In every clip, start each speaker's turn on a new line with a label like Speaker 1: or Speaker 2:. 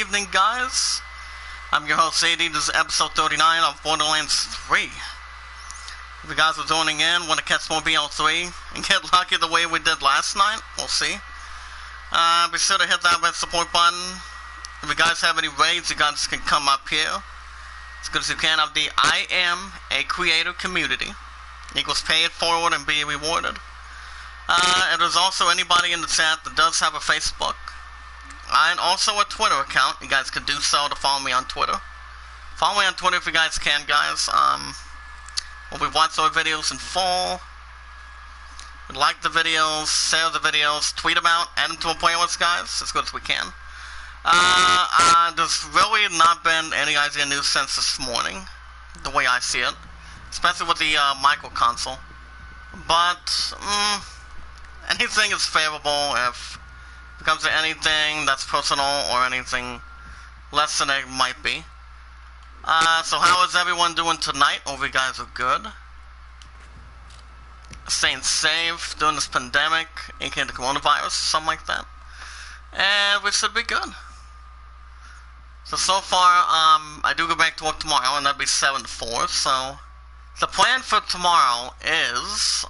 Speaker 1: evening, guys. I'm your host, AD. This is episode 39 of Borderlands 3. If you guys are joining in, want to catch more BL3 and get lucky the way we did last night, we'll see. Be sure to hit that red support button. If you guys have any raids, you guys can come up here. As good as you can of the Iamacreator community. Equals Payitforward and be rewarded. And there's also anybody in the chat that does have a Facebook. And also a Twitter account. You guys can do so to follow me on Twitter. Follow me on Twitter if you guys can, guys. We'll be watching our videos in full. Like the videos, share the videos, tweet them out, add them to a playlist, guys, as good as we can. There's really not been any idea news since this morning, the way I see it. Especially with the micro console. But, anything is favorable if it comes to anything that's personal or anything less than it might be. So how is everyone doing tonight? Hope you guys are good. Staying safe during this pandemic, aka the coronavirus, something like that. And we should be good. So far, I do go back to work tomorrow, and that'd be 7 to 4, so the plan for tomorrow is,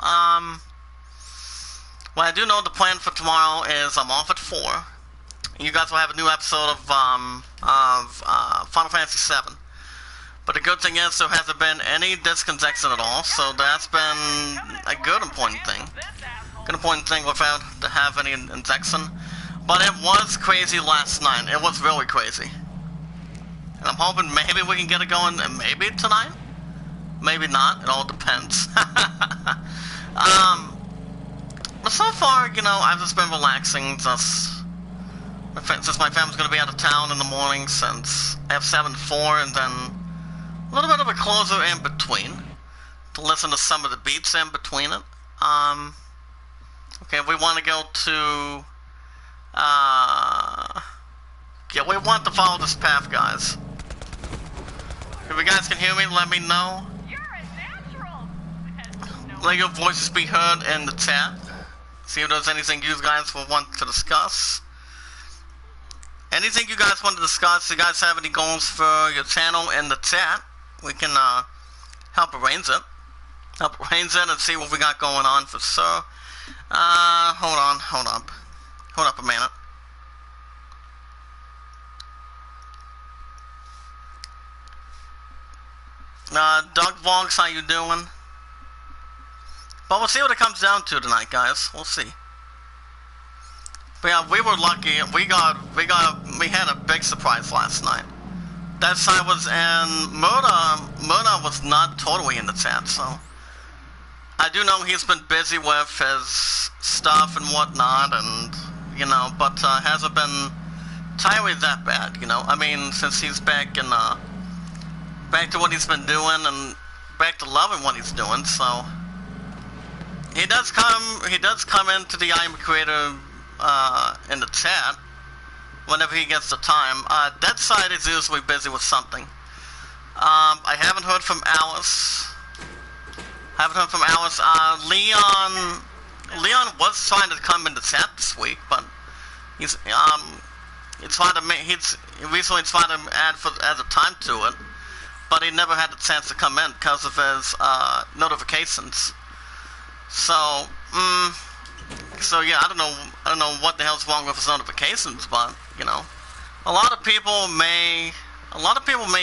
Speaker 1: well, I do know the plan for tomorrow is I'm off at 4. You guys will have a new episode of Final Fantasy VII. But the good thing is there hasn't been any disconnection at all, so that's been a good important thing. Good important thing without to have any injection. But it was crazy last night. It was really crazy. And I'm hoping maybe we can get it going maybe tonight? Maybe not. It all depends. But so far, you know, I've just been relaxing. Since my family's going to be out of town in the morning, since I have 7 to 4, and then a little bit of a closer in between to listen to some of the beats in between it. Okay, we want to go to, yeah, we want to follow this path, guys. If you guys can hear me, let me know.
Speaker 2: You're a natural.
Speaker 1: Let your voices be heard in the chat. See if there's anything you guys will want to discuss. Anything you guys want to discuss, if you guys have any goals for your channel in the chat, we can help arrange it. And see what we got going on for sure. Hold up a minute. Doug Vlogs, how you doing? But we'll see what it comes down to tonight, guys. We'll see. But yeah, we were lucky. We had a big surprise last night. That side was in Murda was not totally in the chat, so I do know he's been busy with his stuff and whatnot, and you know, but hasn't been entirely that bad, you know. I mean, since he's back in back to what he's been doing and back to loving what he's doing, so he does come into the Iamacreator in the chat whenever he gets the time. That side is usually busy with something. I haven't heard from Alice. Leon was trying to come into chat this week, but he's recently tried to add as a time to it, but he never had the chance to come in because of his notifications. So yeah, I don't know what the hell's wrong with his notifications, but you know, a lot of people may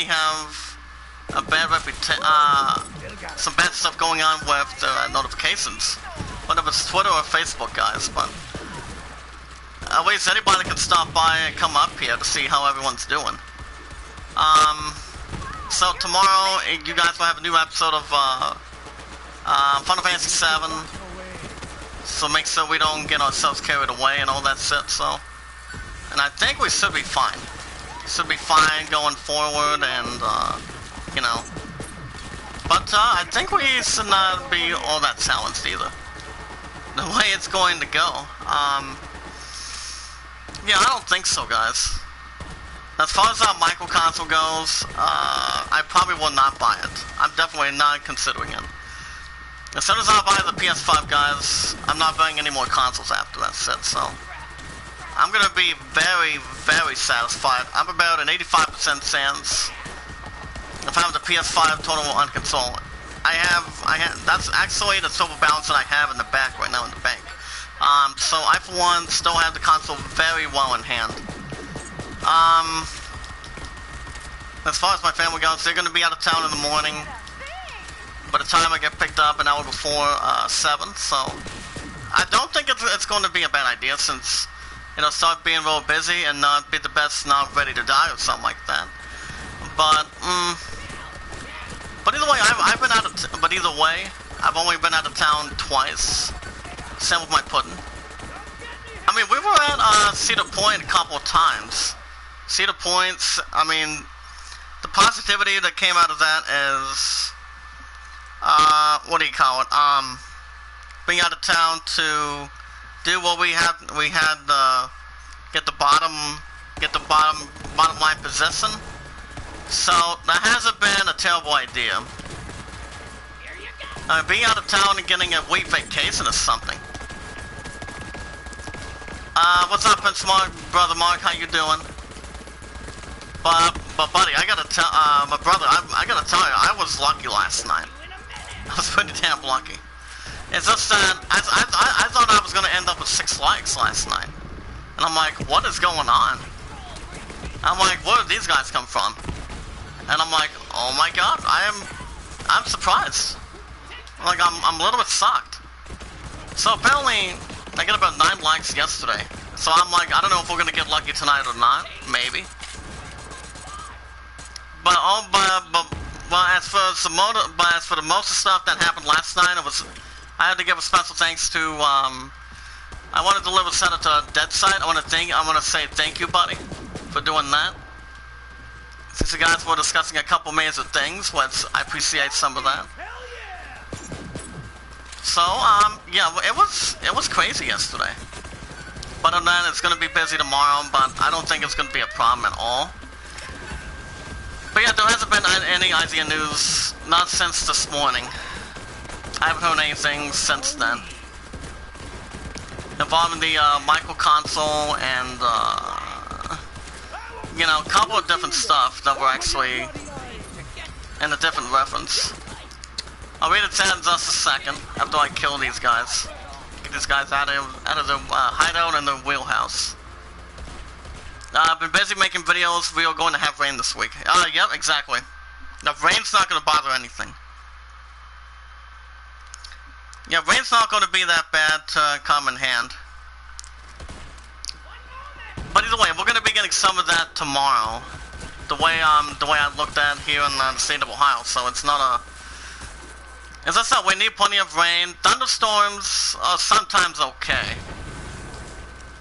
Speaker 1: have a bad some bad stuff going on with their notifications, whether it's Twitter or Facebook, guys. But at least anybody can stop by and come up here to see how everyone's doing. So tomorrow you guys will have a new episode of Final Fantasy VII. So make sure we don't get ourselves carried away and all that shit, so. And I think we should be fine. Should be fine going forward, and, you know. But, I think we should not be all that challenged either. The way it's going to go. Yeah, I don't think so, guys. As far as our micro console goes, I probably will not buy it. I'm definitely not considering it. As soon as I buy the PS5, guys, I'm not buying any more consoles after that set, so I'm gonna be very, very satisfied. I'm about an 85% chance of having the PS5 total on console. I have, that's actually the silver balance that I have in the back right now in the bank. So I, for one, still have the console very well in hand. As far as my family goes, they're gonna be out of town in the morning. By the time I get picked up an hour before 7, so I don't think it's going to be a bad idea since, you know, start being real busy and not be the best not ready to die or something like that. But either way, I've been out of but either way, I've only been out of town twice. Same with my pudding. I mean, we were at Cedar Point a couple of times. Cedar Point's, I mean, the positivity that came out of that is, what do you call it? Being out of town to do what we had get the bottom line position. So that hasn't been a terrible idea. Being out of town and getting a week vacation is something. What's up, Prince Mark, brother Mark? How you doing? But buddy, I gotta tell my brother. I gotta tell you, I was lucky last night. I was pretty damn lucky. It's just that I thought I was gonna end up with 6 likes last night, and I'm like, what is going on? I'm like, where did these guys come from? And I'm like, oh my god, I'm surprised. Like I'm a little bit shocked. So apparently I got about 9 likes yesterday. So I'm like, I don't know if we're gonna get lucky tonight or not. Maybe. But as for the most of stuff that happened last night, I had to give a special thanks to I want to deliver Senator to Dead Side. I want to say thank you, buddy, for doing that. Since you guys were discussing a couple major things, which I appreciate some of that. So yeah, it was crazy yesterday. But other than that, it's gonna be busy tomorrow, but I don't think it's gonna be a problem at all. But yeah, there hasn't been any IZA news, not since this morning. I haven't heard anything since then. Involving the micro console and, you know, a couple of different stuff that were actually in a different reference. I'll read it to in just a second after I kill these guys. Get these guys out of the hideout in their wheelhouse. I've been busy making videos. We are going to have rain this week. Yep, exactly. Now, rain's not going to bother anything. Yeah, rain's not going to be that bad to come in hand. But either way, we're going to be getting some of that tomorrow. The way I looked at here in the state of Ohio. So it's not a... As I said, we need plenty of rain. Thunderstorms are sometimes okay.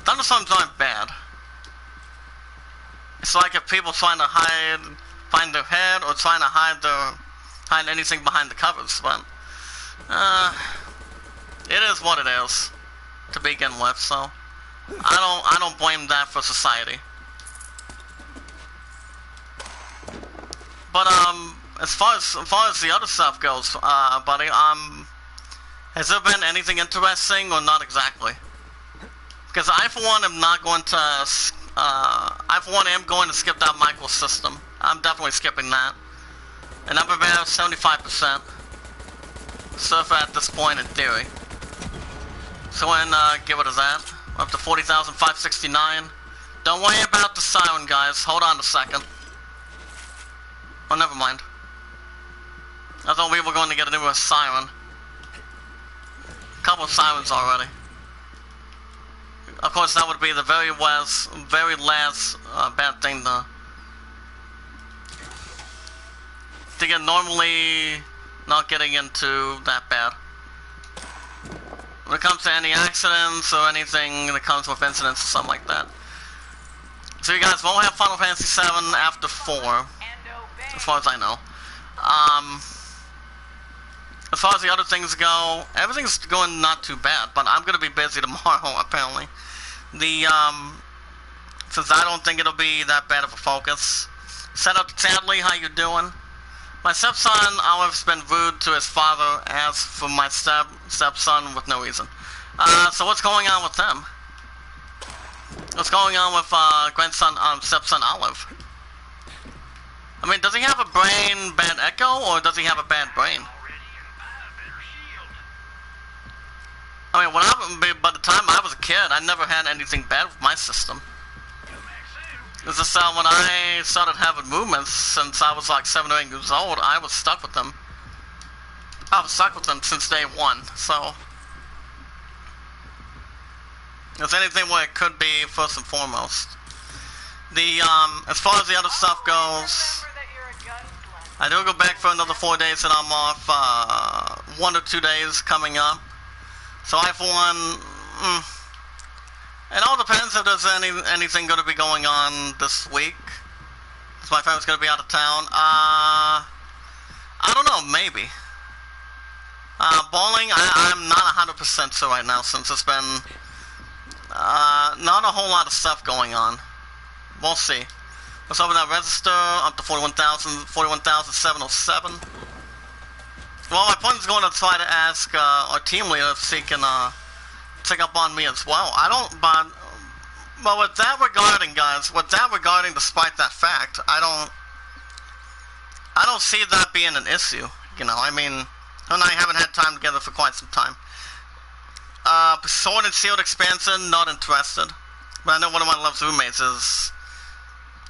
Speaker 1: Thunderstorms aren't bad. It's like if people trying to find their head, or trying to hide anything behind the covers, but it is what it is to begin with. So I don't blame that for society. But as far as the other stuff goes, buddy, has there been anything interesting or not exactly? Because I, for one, am not going to. I, for one, am going to skip that micro system. I'm definitely skipping that. And I'm about 75% surf at this point in theory. So when give it a that. Up to 40,569. Don't worry about the siren, guys. Hold on a second. Oh, never mind. I thought we were going to get a new siren. A couple of sirens already. Of course, that would be the very last bad thing to get normally not getting into that bad. When it comes to any accidents or anything that comes with incidents or something like that. So you guys won't have Final Fantasy VII after 4, as far as I know. As far as the other things go, everything's going not too bad, but I'm gonna be busy tomorrow apparently. Since I don't think it'll be that bad of a focus. Set up Tadley, how you doing? My stepson always been rude to his father, as for my stepson with no reason. So what's going on with them? What's going on with grandson, stepson Olive? I mean, does he have a brain bad echo, or does he have a bad brain? I mean, by the time I was a kid, I never had anything bad with my system. It's just when I started having movements since I was like 7 or 8 years old, I was stuck with them. I was stuck with them since day one, so... If anything where it could be, first and foremost. As far as the other stuff goes, I do go back for another 4 days and I'm off, 1 or 2 days coming up. So I, for one, it all depends if there's anything going to be going on this week. Because my family's going to be out of town. I don't know, maybe. Bowling, I'm not 100% sure right now since it's been not a whole lot of stuff going on. We'll see. Let's open that register up to 41,707. Well, my point is going to try to ask our team leader if she can check up on me as well. I don't, but with that regarding, guys, despite that fact, I don't see that being an issue. You know, I mean, her and I haven't had time together for quite some time. Sword and Shield expansion, not interested. But I know one of my love's roommates is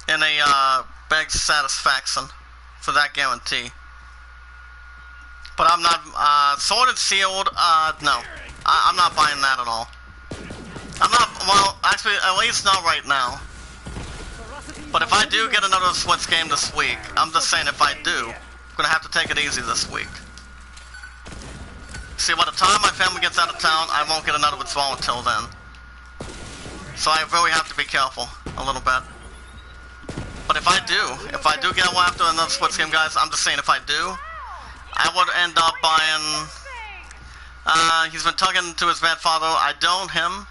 Speaker 1: in a big satisfaction for that guarantee. But I'm not, Sword and Shield, no. I'm not buying that at all. I'm not, well, actually, at least not right now. But if I do get another Switch game this week, I'm just saying if I do, I'm gonna have to take it easy this week. See, by the time my family gets out of town, I won't get another withdrawal until then. So I really have to be careful a little bit. But if I do get one after another Switch game, guys, I'm just saying if I do, I would end up buying, he's been talking to his bad father, I don't him.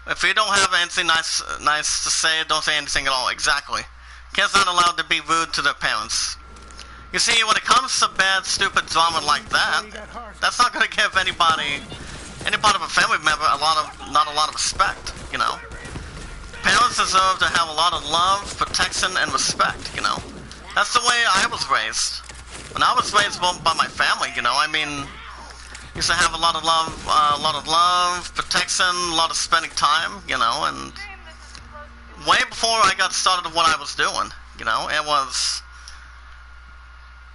Speaker 1: If he don't have anything nice to say, don't say anything at all, exactly. Kids not allowed to be rude to their parents. You see, when it comes to bad, stupid drama like that, that's not going to give any part of a family member not a lot of respect, you know. Parents deserve to have a lot of love, protection, and respect, you know. That's the way I was raised. When I was raised by my family, you know, I mean, used to have a lot of love, protection, a lot of spending time, you know, and way before I got started with what I was doing, you know,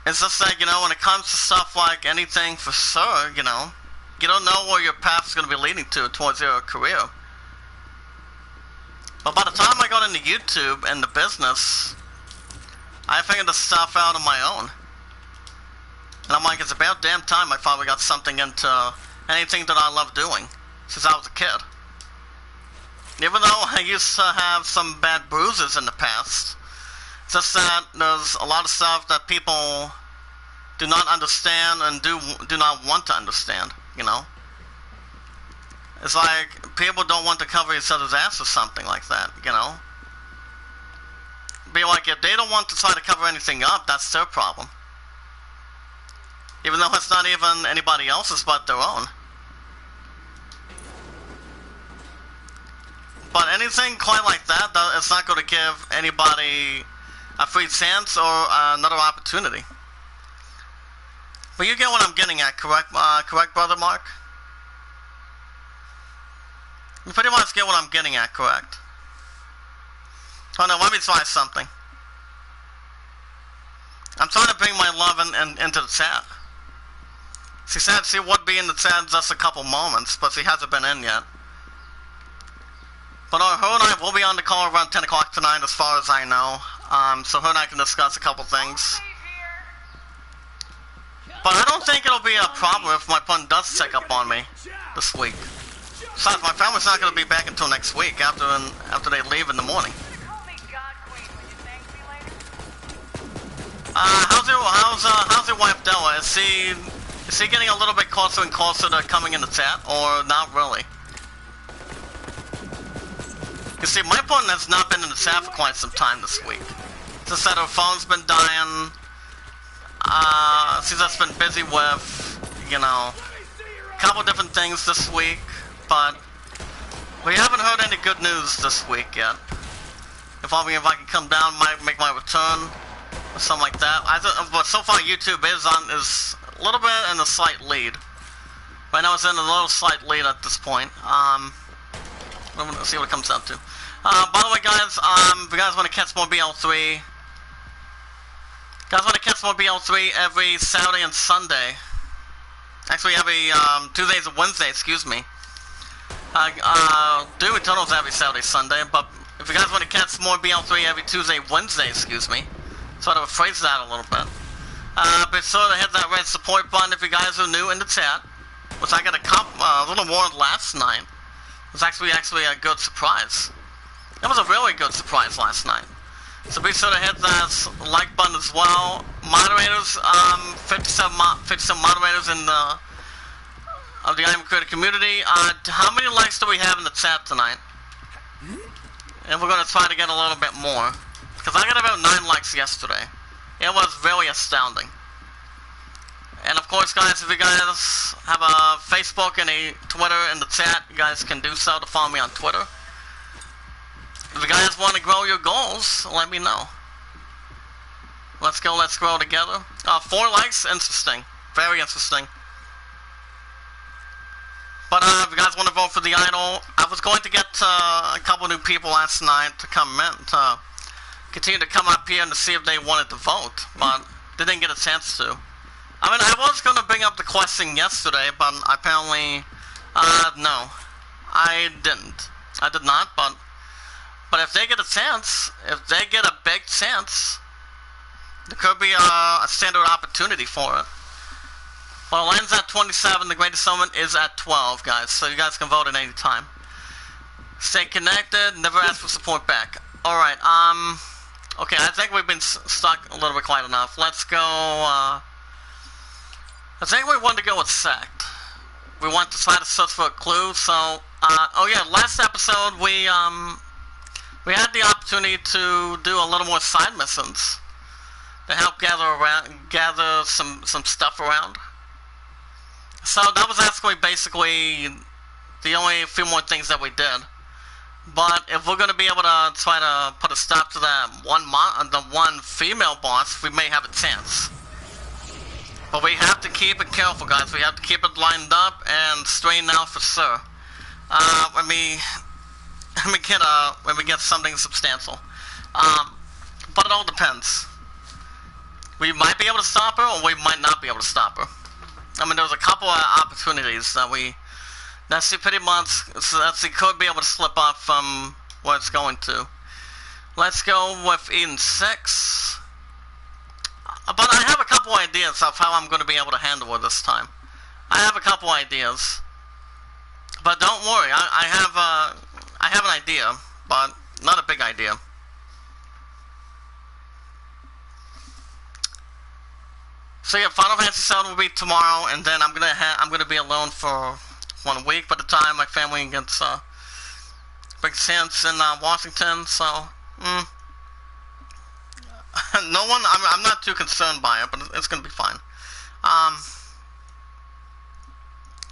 Speaker 1: it's just like, you know, when it comes to stuff like anything for sure, you know, you don't know where your path is going to be leading to towards your career. But by the time I got into YouTube and the business, I figured the stuff out on my own. And I'm like, it's about damn time I finally got something into anything that I love doing since I was a kid. Even though I used to have some bad bruises in the past, it's just that there's a lot of stuff that people do not understand and do not want to understand, you know? It's like people don't want to cover each other's ass or something like that, you know? Be like, if they don't want to try to cover anything up, that's their problem. Even though it's not even anybody else's but their own. But anything quite like that, it's not going to give anybody a free chance or another opportunity. But you get what I'm getting at, correct, Brother Mark? You pretty much get what I'm getting at, correct? Oh no, let me try something. I'm trying to bring my love into the chat. She said she would be in the chat in just a couple moments, but she hasn't been in yet. But her and I will be on the call around 10 o'clock tonight as far as I know. So her and I can discuss a couple things. But I don't think it'll be a problem if my pun does check up on me this week. Besides, my family's not going to be back until next week after they leave in the morning. How's your wife Della? Is she getting a little bit closer and closer to coming in the chat, or not really? You see, my opponent has not been in the chat for quite some time this week. Just that her phone's been dying. She's just been busy with, you know, a couple different things this week. But We haven't heard any good news this week yet. If I can come down, might make my return or something like that. But so far YouTube is a little bit in a slight lead. Right now it's in a little slight lead at this point. Let's see what it comes down to. By the way, guys, if you guys want to catch more BL3, every Saturday and Sunday. Actually, every Tuesdays and Wednesdays, excuse me. Do Eternals every Saturday, Sunday, but if you guys want to catch more BL3 every Tuesday, Wednesday, excuse me. Sort of phrase that a little bit. Be sure to hit that red support button if you guys are new in the chat, which I got a little warned last night. It was actually a good surprise. It was a really good surprise last night. So be sure to hit that like button as well. Moderators, 57 moderators in of the Iamacreator community. How many likes do we have in the chat tonight? And we're going to try to get a little bit more. Because I got about 9 likes yesterday. It was really astounding. And of course, guys, if you guys have a Facebook and a Twitter in the chat, you guys can do so to follow me on Twitter. If you guys want to grow your goals, let me know. Let's grow together. 4 likes, interesting. Very interesting. But if you guys want to vote for the idol, I was going to get a couple new people last night to come in, to continue to come up here and to see if they wanted to vote, but they didn't get a chance to. I mean, I was going to bring up the question yesterday, but apparently, no. I didn't. I did not, but if they get a chance, if they get a big chance, there could be a standard opportunity for it. Well, it ends at 27, the greatest summon is at 12, guys, so you guys can vote at any time. Stay connected, never ask for support back. Alright, okay, I think we've been stuck a little bit quite enough. Let's go, I think we want to go with Sect. We want to try to search for a clue, so, oh yeah, last episode we had the opportunity to do a little more side missions to help gather some stuff around. So that was actually basically the only few more things that we did. But if we're going to be able to try to put a stop to that one female boss, we may have a chance. But we have to keep it careful, guys. We have to keep it lined up and straightened out for sure. When we get something substantial. But it all depends. We might be able to stop her, or we might not be able to stop her. I mean, there's a couple of opportunities that she pretty much, that she could be able to slip off from where it's going to. Let's go with Eden 6. But I have a couple ideas of how I'm going to be able to handle it this time. I have a couple ideas. But don't worry, I have an idea, but not a big idea. So yeah, Final Fantasy VII will be tomorrow, and then I'm gonna be alone for 1 week by the time my family gets big chance in Washington. So no one. I'm not too concerned by it, but it's gonna be fine.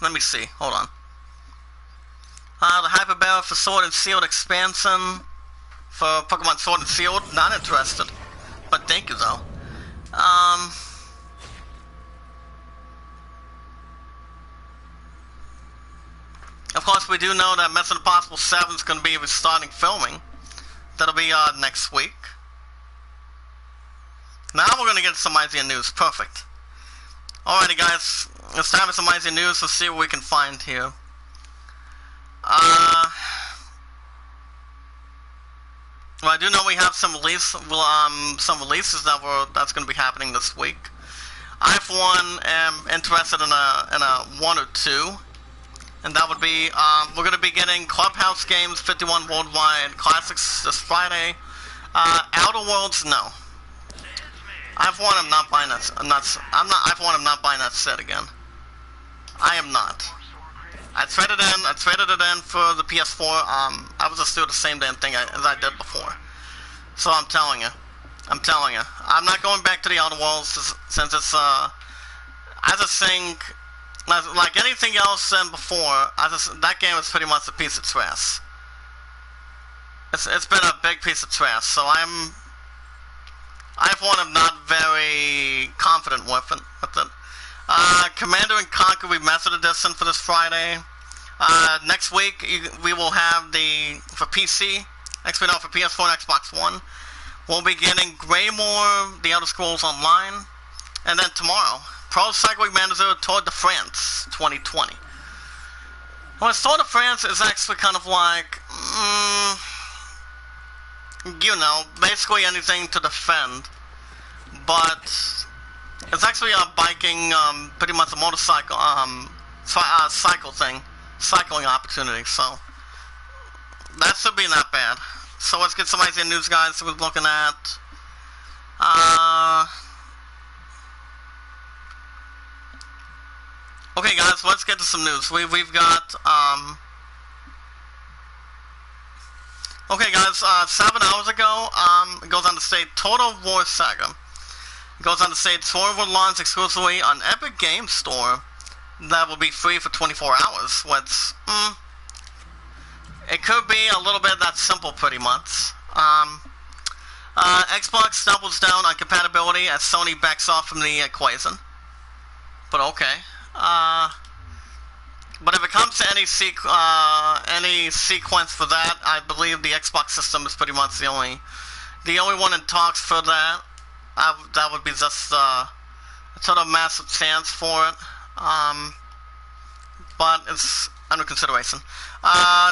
Speaker 1: Let me see. Hold on. The Hyper Barrel for Sword and Shield expansion for Pokemon Sword and Shield. Not interested, but thank you though. Of course, we do know that Mission Impossible 7 is going to be restarting filming. That'll be next week. Now we're going to get some IZN news. Perfect. Alrighty, guys. It's time for some IZN news. Let's see what we can find here. Well, I do know we have some releases that's going to be happening this week. I, for one, am interested in a 1 or 2. And that would be, we're going to be getting Clubhouse Games 51 Worldwide Classics this Friday. Outer Worlds, no. I, for one, am not buying that. I, for one, am not buying that set again. I am not. I traded it in for the PS4. I was just doing the same damn thing as I did before. So I'm telling you. I'm not going back to the Outer Worlds since it's, I just think like anything else than before, that game is pretty much a piece of trash. It's been a big piece of trash, so I'm not very confident with it. Commander & Conquer Remastered Edition for this Friday. Next week we will have for PC. Next week, for PS4 and Xbox One. We'll be getting Greymore, The Elder Scrolls Online, and then tomorrow, Pro Cycling Manager Tour de France 2020. Well, Tour de France is actually kind of like, you know, basically anything to defend, but it's actually a biking, pretty much a motorcycle, cycling opportunity, so that should be not bad. So let's get some idea news, guys, that we're looking at. Okay, guys, let's get to some news. We've got, okay, guys, 7 hours ago, it goes on to say Total War Saga. It goes on to say Tour will launch exclusively on Epic Games Store. That will be free for 24 hours, which, it could be a little bit that simple, pretty much. Xbox doubles down on compatibility as Sony backs off from the equation. But okay. But if it comes to any sequence for that, I believe the Xbox system is pretty much the only one in talks for that. That would be just a sort of massive chance for it. But it's under consideration.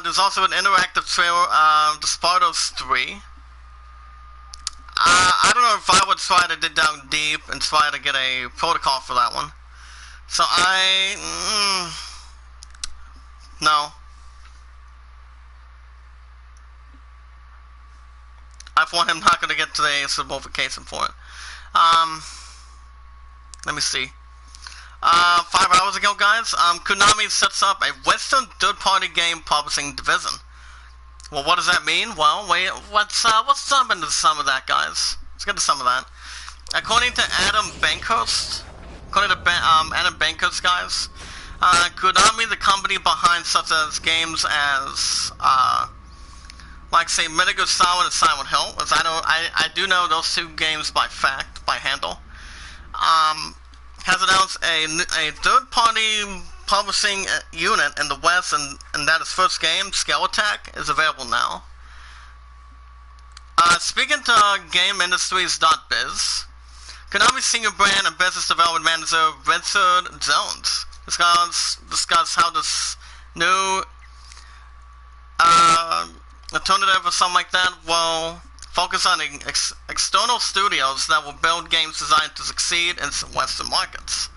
Speaker 1: There's also an interactive trailer of the Spartos 3. I don't know if I would try to dig down deep and try to get a protocol for that one. So no. I am not going to get to the certification for it. Let me see. 5 hours ago, guys, Konami sets up a Western third-party game publishing division. Well, what does that mean? Well, let's jump into some of that, guys. Let's get to some of that. According to Adam Bankhurst, guys, Konami, the company behind such as games as, like say, Metal Gear Solid and Silent Hill, as I do know those two games by handle, has announced a third-party publishing unit in the West, and that its first game, Scale Attack, is available now. Speaking to GameIndustries.biz, Konami's senior brand and business development manager, Richard Jones, discuss how this new alternative or something like that will focus on external studios that will build games designed to succeed in Western markets.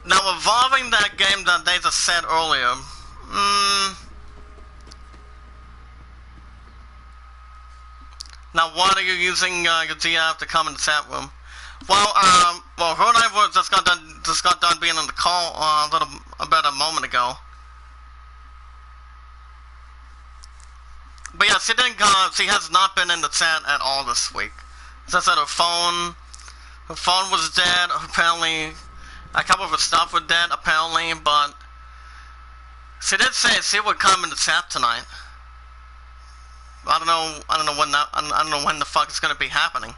Speaker 1: Now, evolving that game that they just said earlier, now what are you using your GF to come in the chat room? Well, her and I just got done being on the call about a moment ago. But yeah, she has not been in the chat at all this week. Just that her phone was dead, apparently. A couple of her stuff were dead, apparently, but she did say she would come in the chat tonight. I don't know when the fuck it's gonna be happening.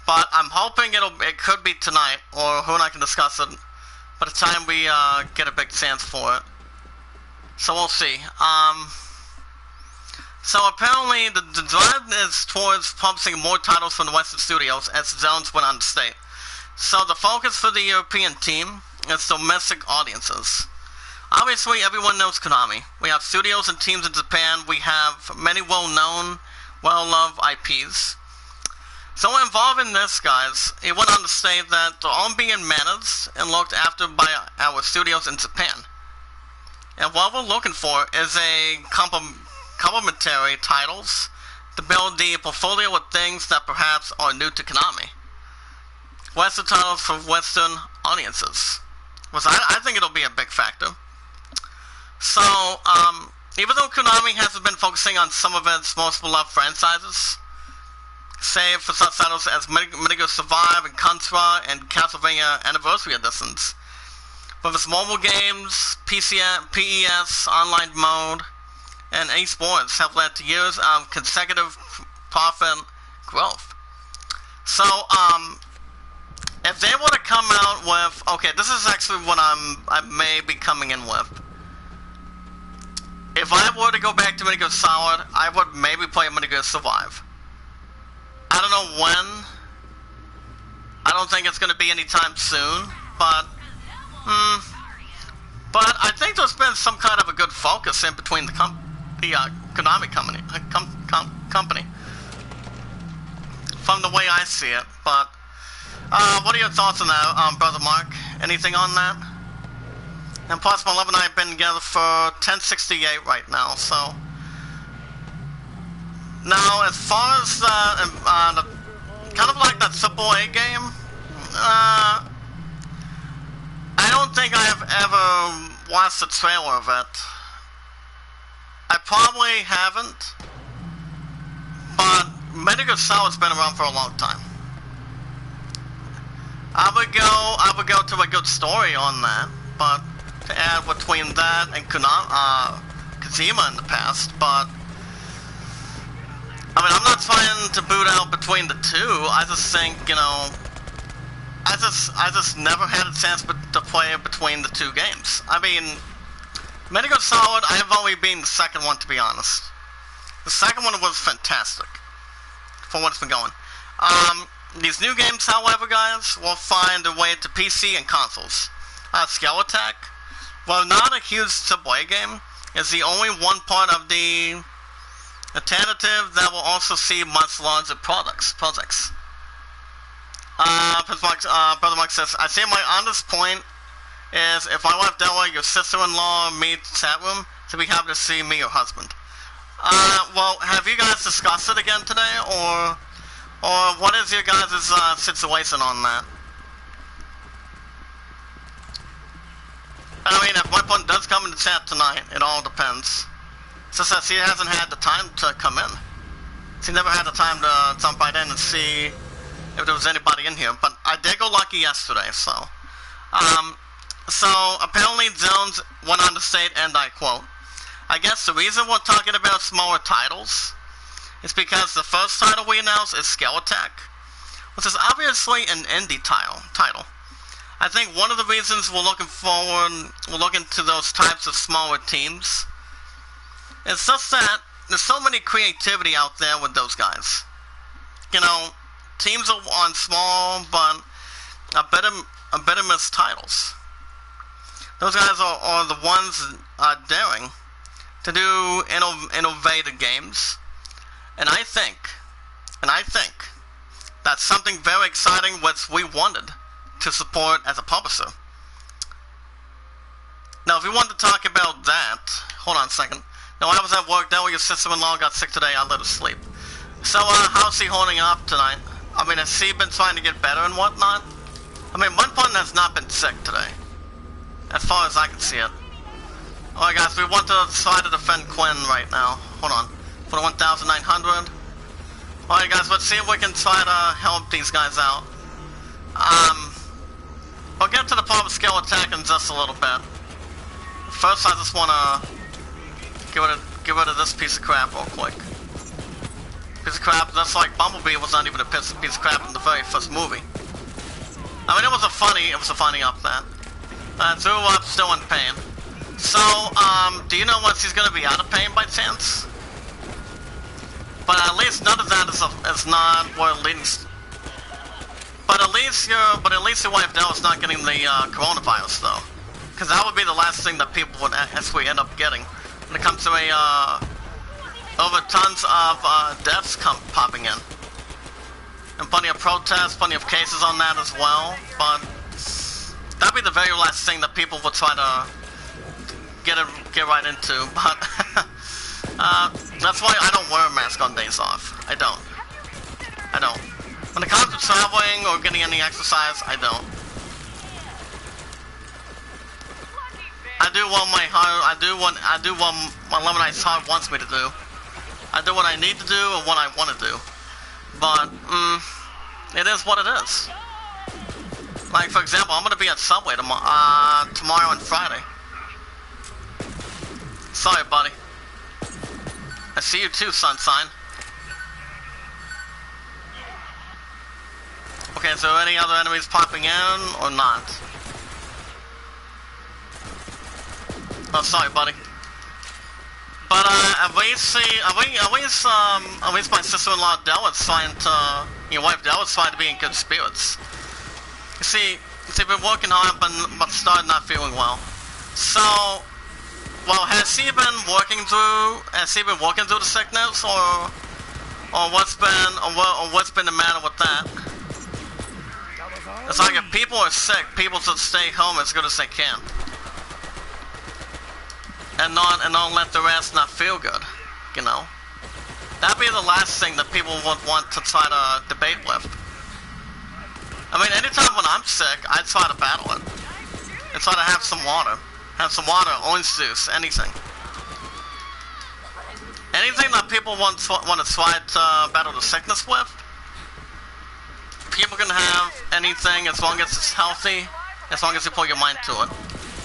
Speaker 1: But I'm hoping it could be tonight, or her and I can discuss it by the time we get a big chance for it. So we'll see. So apparently the drive is towards publishing more titles from the Western studios, as Jones went on to state. So the focus for the European team is domestic audiences. Obviously, everyone knows Konami. We have studios and teams in Japan. We have many well-known, well-loved IPs. So involved in this, guys, it went on to state that they're all being managed and looked after by our studios in Japan. And what we're looking for is a complementary titles to build the portfolio of things that perhaps are new to Konami. Western titles for Western audiences. Which I think it'll be a big factor. So, even though Konami hasn't been focusing on some of its most beloved franchises, save for such titles as Metal Gear Survive and Contra and Castlevania Anniversary Editions, with its mobile games, PES, online mode, and esports have led to years of consecutive profit growth. So, if they were to come out with, okay, this is actually what I may be coming in with. If I were to go back to Metal Gear Solid, I would maybe play Metal Gear Survive. I don't know when. I don't think it's going to be anytime soon, but I think there's been some kind of a good focus in between the Konami company, from the way I see it. But what are your thoughts on that, Brother Mark? Anything on that? And plus, my love and I have been together for 1068 right now, so. Now, as far as the kind of like that AAA game, I don't think I have ever watched a trailer of it. I probably haven't, but Metal Gear Solid's been around for a long time. I would go to a good story on that, but to add between that and Kojima in the past, but I mean, I'm not trying to boot out between the two. I just think, you know, I just never had a chance to play between the two games. I mean, Metal Gear Solid, I have only been the second one, to be honest. The second one was fantastic, for what it's been going. These new games, however, guys, will find a way to PC and consoles. Scale Attack, while not a huge AAA game, is the only one part of the alternative that will also see much larger projects. Brother Mark says, I say my honest point is if I want Della, your sister-in-law, me, chat room, to be happy to see me, your husband. Well, have you guys discussed it again today, or what is your guys' situation on that? I mean, if my point does come in the chat tonight, it all depends. It's just that she hasn't had the time to come in. She never had the time to jump right in and see if there was anybody in here. But I did go lucky yesterday, so. So, apparently Jones went on to state, and I quote, I guess the reason we're talking about smaller titles is because the first title we announced is Scale Attack, which is obviously an indie title. I think one of the reasons we're looking to those types of smaller teams, it's just that there's so many creativity out there with those guys. You know, teams are on small but a bit of missed titles. Those guys are the ones daring to do innovative games, and I think that's something very exciting which we wanted to support as a publisher. Now, if you want to talk about that, hold on a second. No, I was at work. Now your sister-in-law got sick today. I let her sleep. So, how's she holding up tonight? I mean, has she been trying to get better and whatnot? I mean, one partner has not been sick today, as far as I can see it. Alright, guys, we want to try to defend Quinn right now. Hold on. For the 1,900. Alright, guys, let's see if we can try to help these guys out. We'll get to the part of Scale Attack in just a little bit. First, I just want to get rid of this piece of crap real quick. Piece of crap, that's like Bumblebee was not even a piece of crap in the very first movie. I mean, it was a funny up that. Threw up, still in pain. So, do you know when she's gonna be out of pain by chance? But at least none of that is not where leading. But at least your wife Dell is not getting the coronavirus though, because that would be the last thing that people would actually end up getting when it comes to over tons of deaths popping in, and plenty of protests, plenty of cases on that as well. But that'd be the very last thing that people would try to get right into. But that's why I don't wear a mask on days off. I don't. When it comes to traveling or getting any exercise, I don't. I do what my Lemonite's heart wants me to do. I do what I need to do and what I want to do. But it is what it is. Like, for example, I'm gonna be at Subway tomorrow and Friday. Sorry, buddy. I see you too, Sunshine. Okay, is there any other enemies popping in or not? Oh, sorry, buddy. But at least my sister-in-law Dell is trying to, your wife Dell is trying to be in good spirits. You see, they've been working hard, but started not feeling well. So, well, has she been working through the sickness, or what's been the matter with that? It's like if people are sick, people should stay home as good as they can. And not let the rest not feel good, you know? That'd be the last thing that people would want to try to debate with. I mean, anytime when I'm sick, I try to battle it. I try to have some water. Orange juice, anything. Anything that people want to try to battle the sickness with, people can have anything as long as it's healthy, as long as you put your mind to it.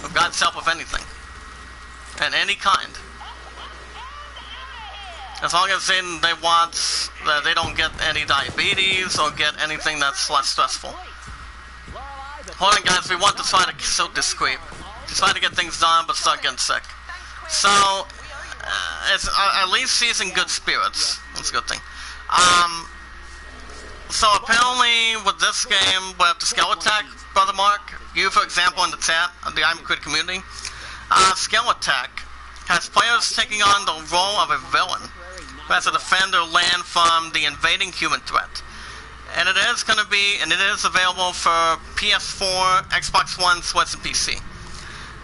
Speaker 1: With God's help with anything. And any kind. As long as they don't get any diabetes or get anything that's less stressful. Hold on, guys, we want to try to be so discreet. To try to get things done but start getting sick. So, it's at least she's in good spirits. That's a good thing. So apparently with this game, with the Skill Attack, Brother Mark, you for example in the chat of the Iamacreator community, Skill Attack has players taking on the role of a villain who has to defend their land from the invading human threat. And it is available for PS4, Xbox One, Switch, and PC.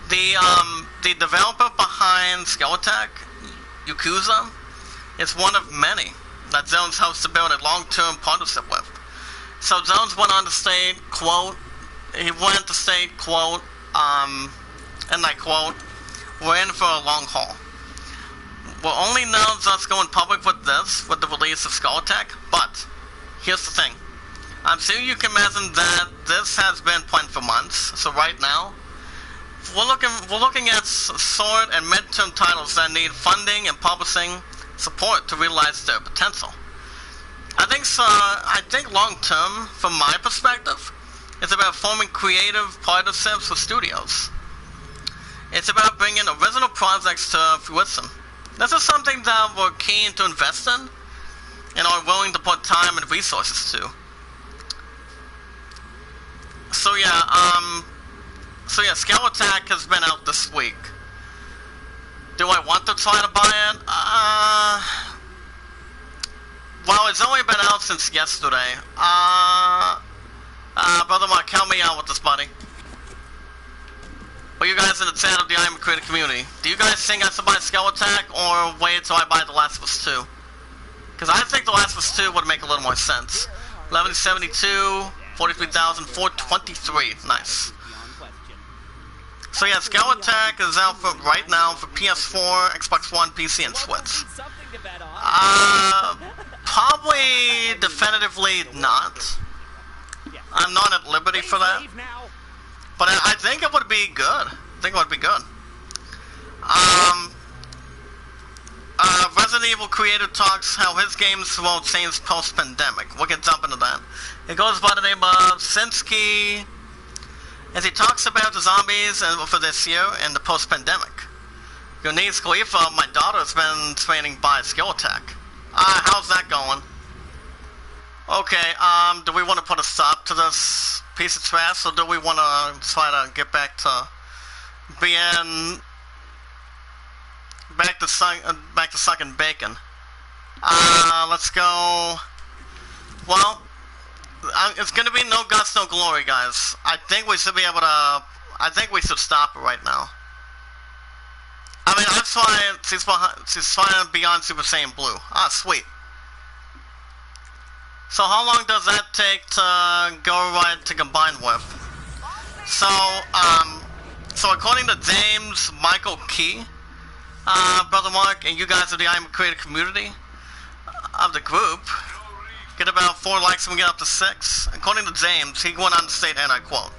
Speaker 1: The developer behind Skill Attack, Yakuza, is one of many that Zones hopes to build a long-term partnership with. So Zones went on to state, quote, and I quote, "We're in for a long haul. We'll only know us going public with the release of Skill Attack, but here's the thing. I'm sure you can imagine that this has been planned for months, so right now, we're looking at short and mid-term titles that need funding and publishing support to realize their potential. I think long-term, from my perspective, it's about forming creative partnerships with studios. It's about bringing original projects to fruition. This is something that we're keen to invest in and are willing to put time and resources to. So yeah, Skill Attack has been out this week. Do I want to try to buy it? Well, it's only been out since yesterday. Brother Mark, help me out with this, buddy. Well, you guys in the chat of the Iamacreator community, do you guys think I should buy Skill Attack or wait until I buy The Last of Us 2? Because I think The Last of Us 2 would make a little more sense. 1172, 43,423. Nice. So yeah, Skill Attack is out right now for PS4, Xbox One, PC, and Switch. Probably definitively not. I'm not at liberty for that. But I think it would be good. Resident Evil creator talks how his games will change post-pandemic. We'll get jump into that. It goes by the name of Sinsky, as he talks about the zombies for this year and the post-pandemic. Eunice Khalifa, my daughter's been training by Skill Attack. How's that going? Okay, do we want to put a stop to this piece of trash, or do we want to try to get back to being back to sucking bacon? Let's go. Well, it's gonna be no guts, no glory, guys. I think we should be able to. I think we should stop it right now. I mean, I'm trying. She's trying beyond Super Saiyan Blue. Ah, sweet. So how long does that take to go right to combine with? So, so according to James Michael Key, Brother Mark, and you guys are the Iamacreator community of the group, Get about 4 likes and we get up to 6. According to James, he went on to state, and I quote,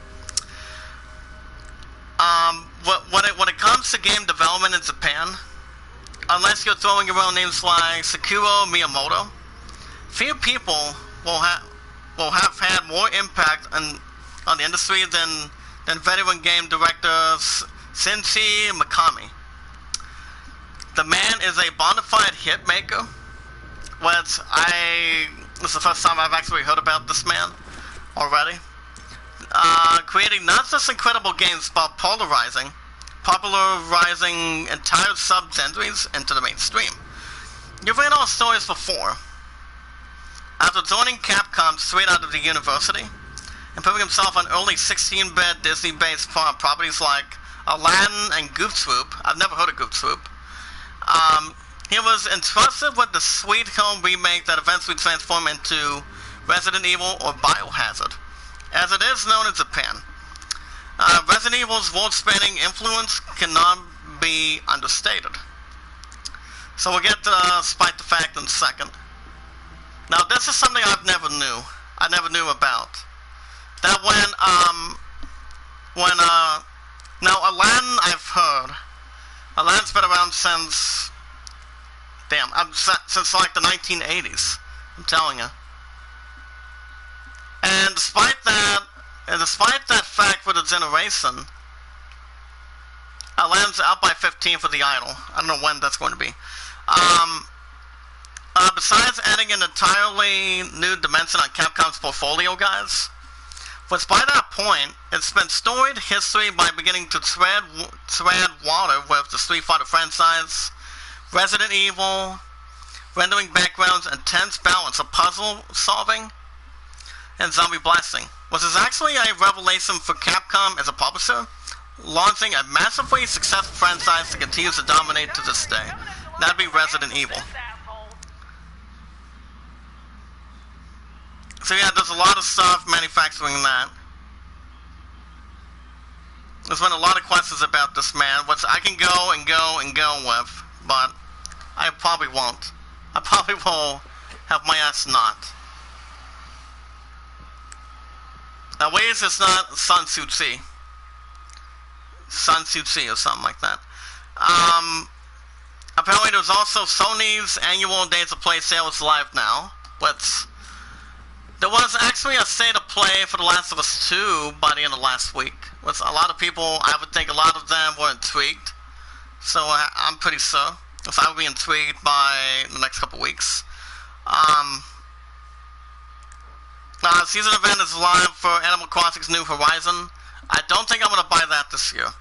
Speaker 1: when it comes to game development in Japan, unless you're throwing around names like Sakuro Miyamoto, few people will have had more impact on the industry than veteran game director Shinji Mikami. The man is a bona fide hit maker, which this is the first time I've actually heard about this man already. Creating not just incredible games, but popularizing entire subgenres into the mainstream. You've read all stories before. After joining Capcom straight out of the university, and putting himself on early 16-bit Disney-based properties like Aladdin and Goof Troop. I've never heard of Goof Troop. He was entrusted with the Sweet Home remake that eventually transformed into Resident Evil or Biohazard, as it is known in Japan. Resident Evil's world-spanning influence cannot be understated. So we'll get to Spite the Fact in a second. Now this is something I never knew about. That now Aladdin I've heard. Aladdin's been around since like the 1980s, I'm telling you. And despite that fact for the generation, Aladdin's out by 15 for the idol. I don't know when that's going to be. Besides adding an entirely new dimension on Capcom's portfolio, guys, which by that point, it's been storied history by beginning to tread water with the Street Fighter franchise, Resident Evil, rendering backgrounds and tense balance of puzzle solving, and zombie blasting, which is actually a revelation for Capcom as a publisher, launching a massively successful franchise that continues to dominate to this day. That'd be Resident Evil. So yeah, there's a lot of stuff manufacturing that. There's been a lot of questions about this man, which I can go with, but I probably won't. I probably will have my ass not. Now, ways it's not Sun Tzu Chi or something like that. Apparently there's also Sony's annual Days of Play sale is live now, which there was actually a state of play for The Last of Us 2 by the end of last week, which a lot of people, I would think a lot of them were intrigued. So I'm pretty sure. So I would be intrigued by the next couple weeks. Season event is live for Animal Crossing's New Horizon. I don't think I'm going to buy that this year.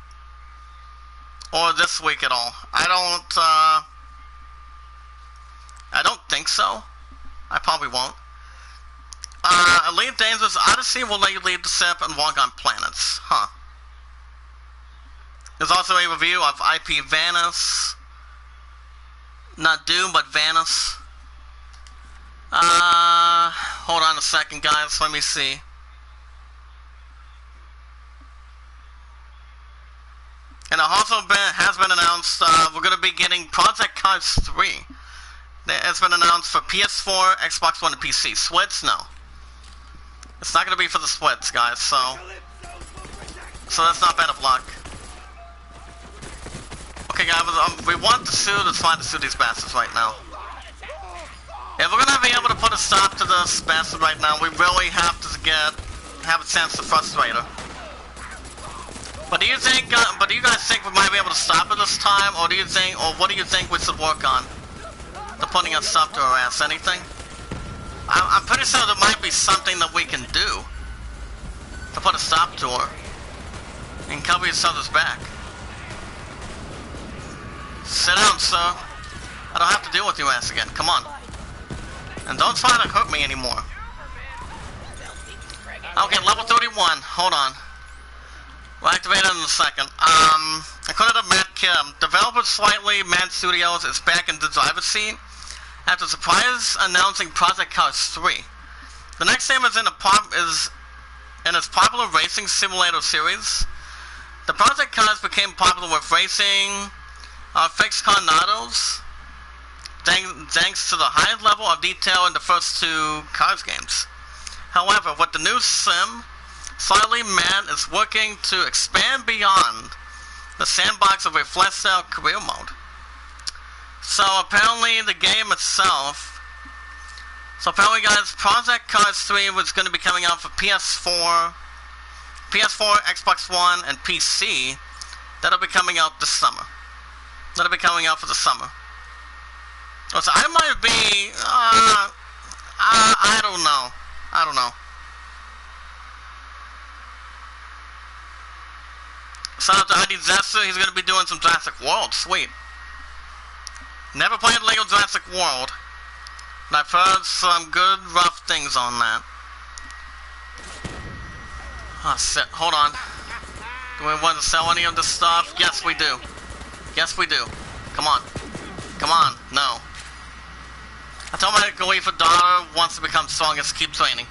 Speaker 1: Or this week at all. I don't think so. I probably won't. Elite Dangerous Odyssey will let you leave the ship and walk on planets. Huh. There's also a review of IP Vanis. Not Doom, but Vanis. Hold on a second, guys. Let me see. And it also has been announced we're going to be getting Project Cars 3. It's been announced for PS4, Xbox One, and PC. Switch? No. It's not going to be for the Switch, guys, so that's not bad of luck. Okay, guys, we want to sue. Let's try to sue these bastards right now. If we're going to be able to put a stop to this bastard right now, we really have to have a chance to frustrate her. But do you guys think we might be able to stop it this time, or what do you think we should work on to putting a stop to her ass? Anything? I'm pretty sure there might be something that we can do to put a stop to her and cover each other's back. Sit down, sir. I don't have to deal with your ass again. Come on. And don't try to hurt me anymore. Okay, level 31. Hold on. We'll activate it in a second. According to Matt Kim, developer Slightly Mad Studios is back in the driver's seat after surprise announcing Project Cars 3. The next game is in its popular racing simulator series. The Project Cars became popular with racing, fixed car nados, thanks to the high level of detail in the first two Cars games. However, with the new sim, Slightly Man is working to expand beyond the sandbox of a fleshed-out career mode. So apparently the game itself... So apparently, guys, Project Cars 3 was going to be coming out for PS4, Xbox One, and PC. That'll be coming out this summer. That'll be coming out for the summer. So I might be... I don't know. I don't know. Shout out to ID Zester, he's going to be doing some Jurassic World. Sweet. Never played Lego Jurassic World. And I've heard some good, rough things on that. Oh, shit. Hold on. Do we want to sell any of this stuff? Yes, we do. Yes, we do. Come on. Come on. No. I told my Galifa daughter wants to become strong is keep training.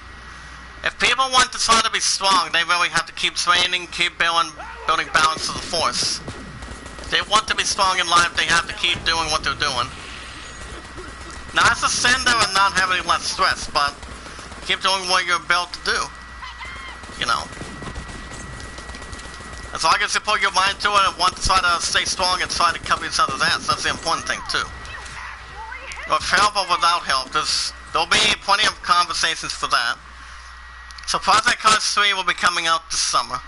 Speaker 1: If people want to try to be strong, they really have to keep training, keep building balance to the force. If they want to be strong in life, they have to keep doing what they're doing. Now, that's a sin there and not have any less stress, but keep doing what you're built to do. You know. As long as you put your mind to it and want to try to stay strong and try to cover each other's ass, that's the important thing, too. With help or without help, there'll be plenty of conversations for that. So Project Cars 3 will be coming out this summer.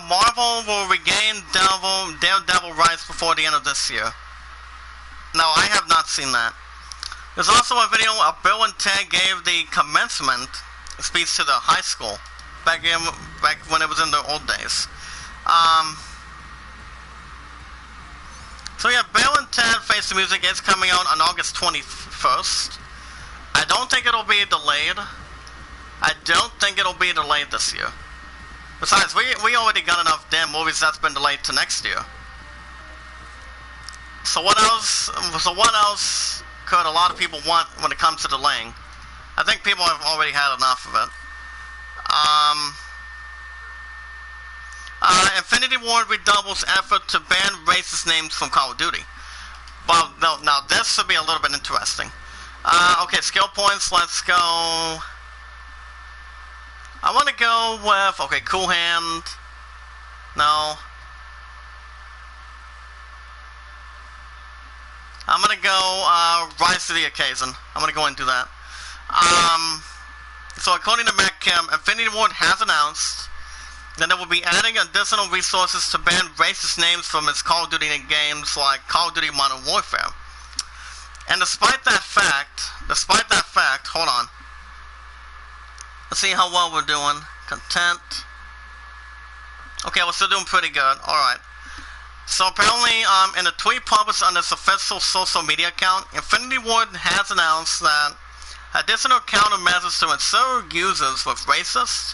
Speaker 1: Marvel will regain Daredevil rights before the end of this year. No, I have not seen that. There's also a video of Bill and Ted gave the commencement speech to the high school back when it was in their old days. So yeah, Bill and Ted Face the Music is coming out on August 21st. I don't think it'll be delayed. I don't think it'll be delayed this year. Besides, we already got enough damn movies that's been delayed to next year. So what else could a lot of people want when it comes to delaying? I think people have already had enough of it. Infinity Ward redoubles effort to ban racist names from Call of Duty. Well, no, now this should be a little bit interesting. Okay, skill points, let's go... I want to go with, okay, Cool Hand. No. I'm going to go Rise to the Occasion. I'm going to go into that. So according to MacChem, Infinity Ward has announced that it will be adding additional resources to ban racist names from its Call of Duty games like Call of Duty Modern Warfare. And despite that fact, hold on. Let's see how well we're doing. Content. Okay, we're still doing pretty good. Alright. So apparently, in a tweet published on its official social media account, Infinity Ward has announced that additional countermeasures to ensure users with racist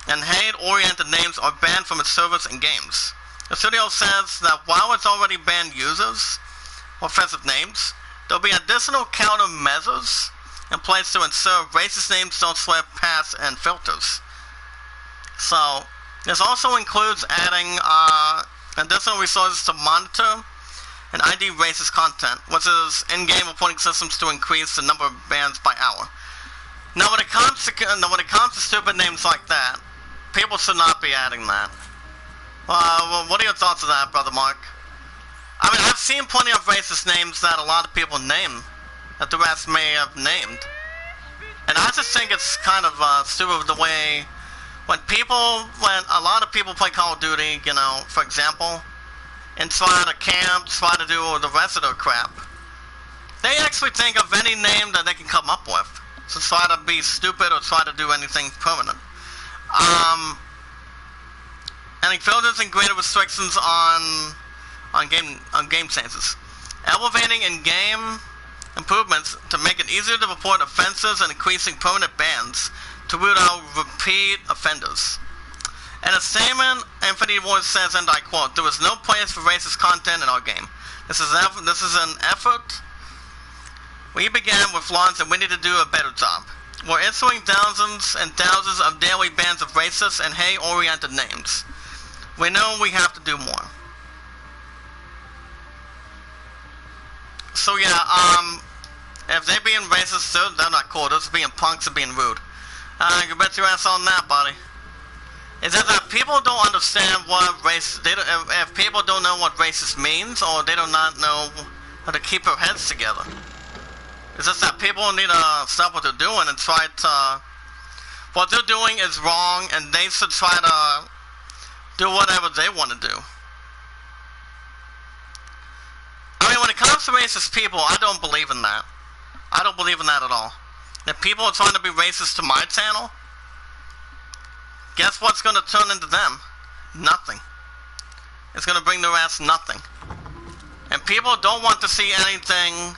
Speaker 1: and hate-oriented names are banned from its servers and games. The studio says that while it's already banned users with offensive names, there'll be additional countermeasures in place to ensure racist names don't slip past and filters. So, this also includes adding additional resources to monitor and ID racist content, which is in-game reporting systems to increase the number of bans by hour. Now, when it comes to stupid names like that, people should not be adding that. Well, what are your thoughts on that, Brother Mark? I mean, I've seen plenty of racist names that a lot of people name, that the rest may have named. And I just think it's kind of stupid the way when a lot of people play Call of Duty, you know, for example, and try to camp, try to do the rest of their crap, they actually think of any name that they can come up with to try to be stupid or try to do anything permanent. And filters and greater restrictions on game changes, elevating in-game improvements to make it easier to report offenses and increasing permanent bans to root out repeat offenders. In a statement, Infinity Ward says, and I quote, "There is no place for racist content in our game. This is an effort we began with launch and we need to do a better job. We're issuing thousands and thousands of daily bans of racist and hate-oriented names. We know we have to do more. So yeah, if they're being racist, they're not cool. They're being punks and being rude. You bet your ass on that, buddy. Is that people don't understand what race... if people don't know what racist means, or they do not know how to keep their heads together. It's just that people need to stop what they're doing and try to... What they're doing is wrong, and they should try to do whatever they want to do. I mean, when it comes to racist people, I don't believe in that. I don't believe in that at all. If people are trying to be racist to my channel, guess what's going to turn into them? Nothing. It's going to bring their ass nothing. And people don't want to see anything.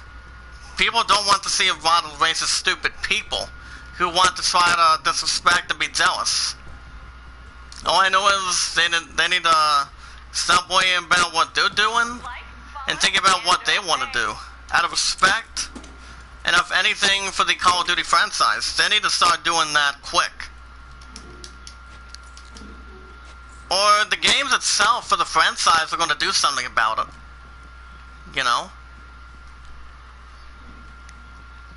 Speaker 1: People don't want to see a lot of racist, stupid people who want to try to disrespect and be jealous. All I know is they need to stop worrying about what they're doing and think about what they want to do. Out of respect and of anything for the Call of Duty franchise, they need to start doing that quick. Or the games itself for the franchise are going to do something about it. You know?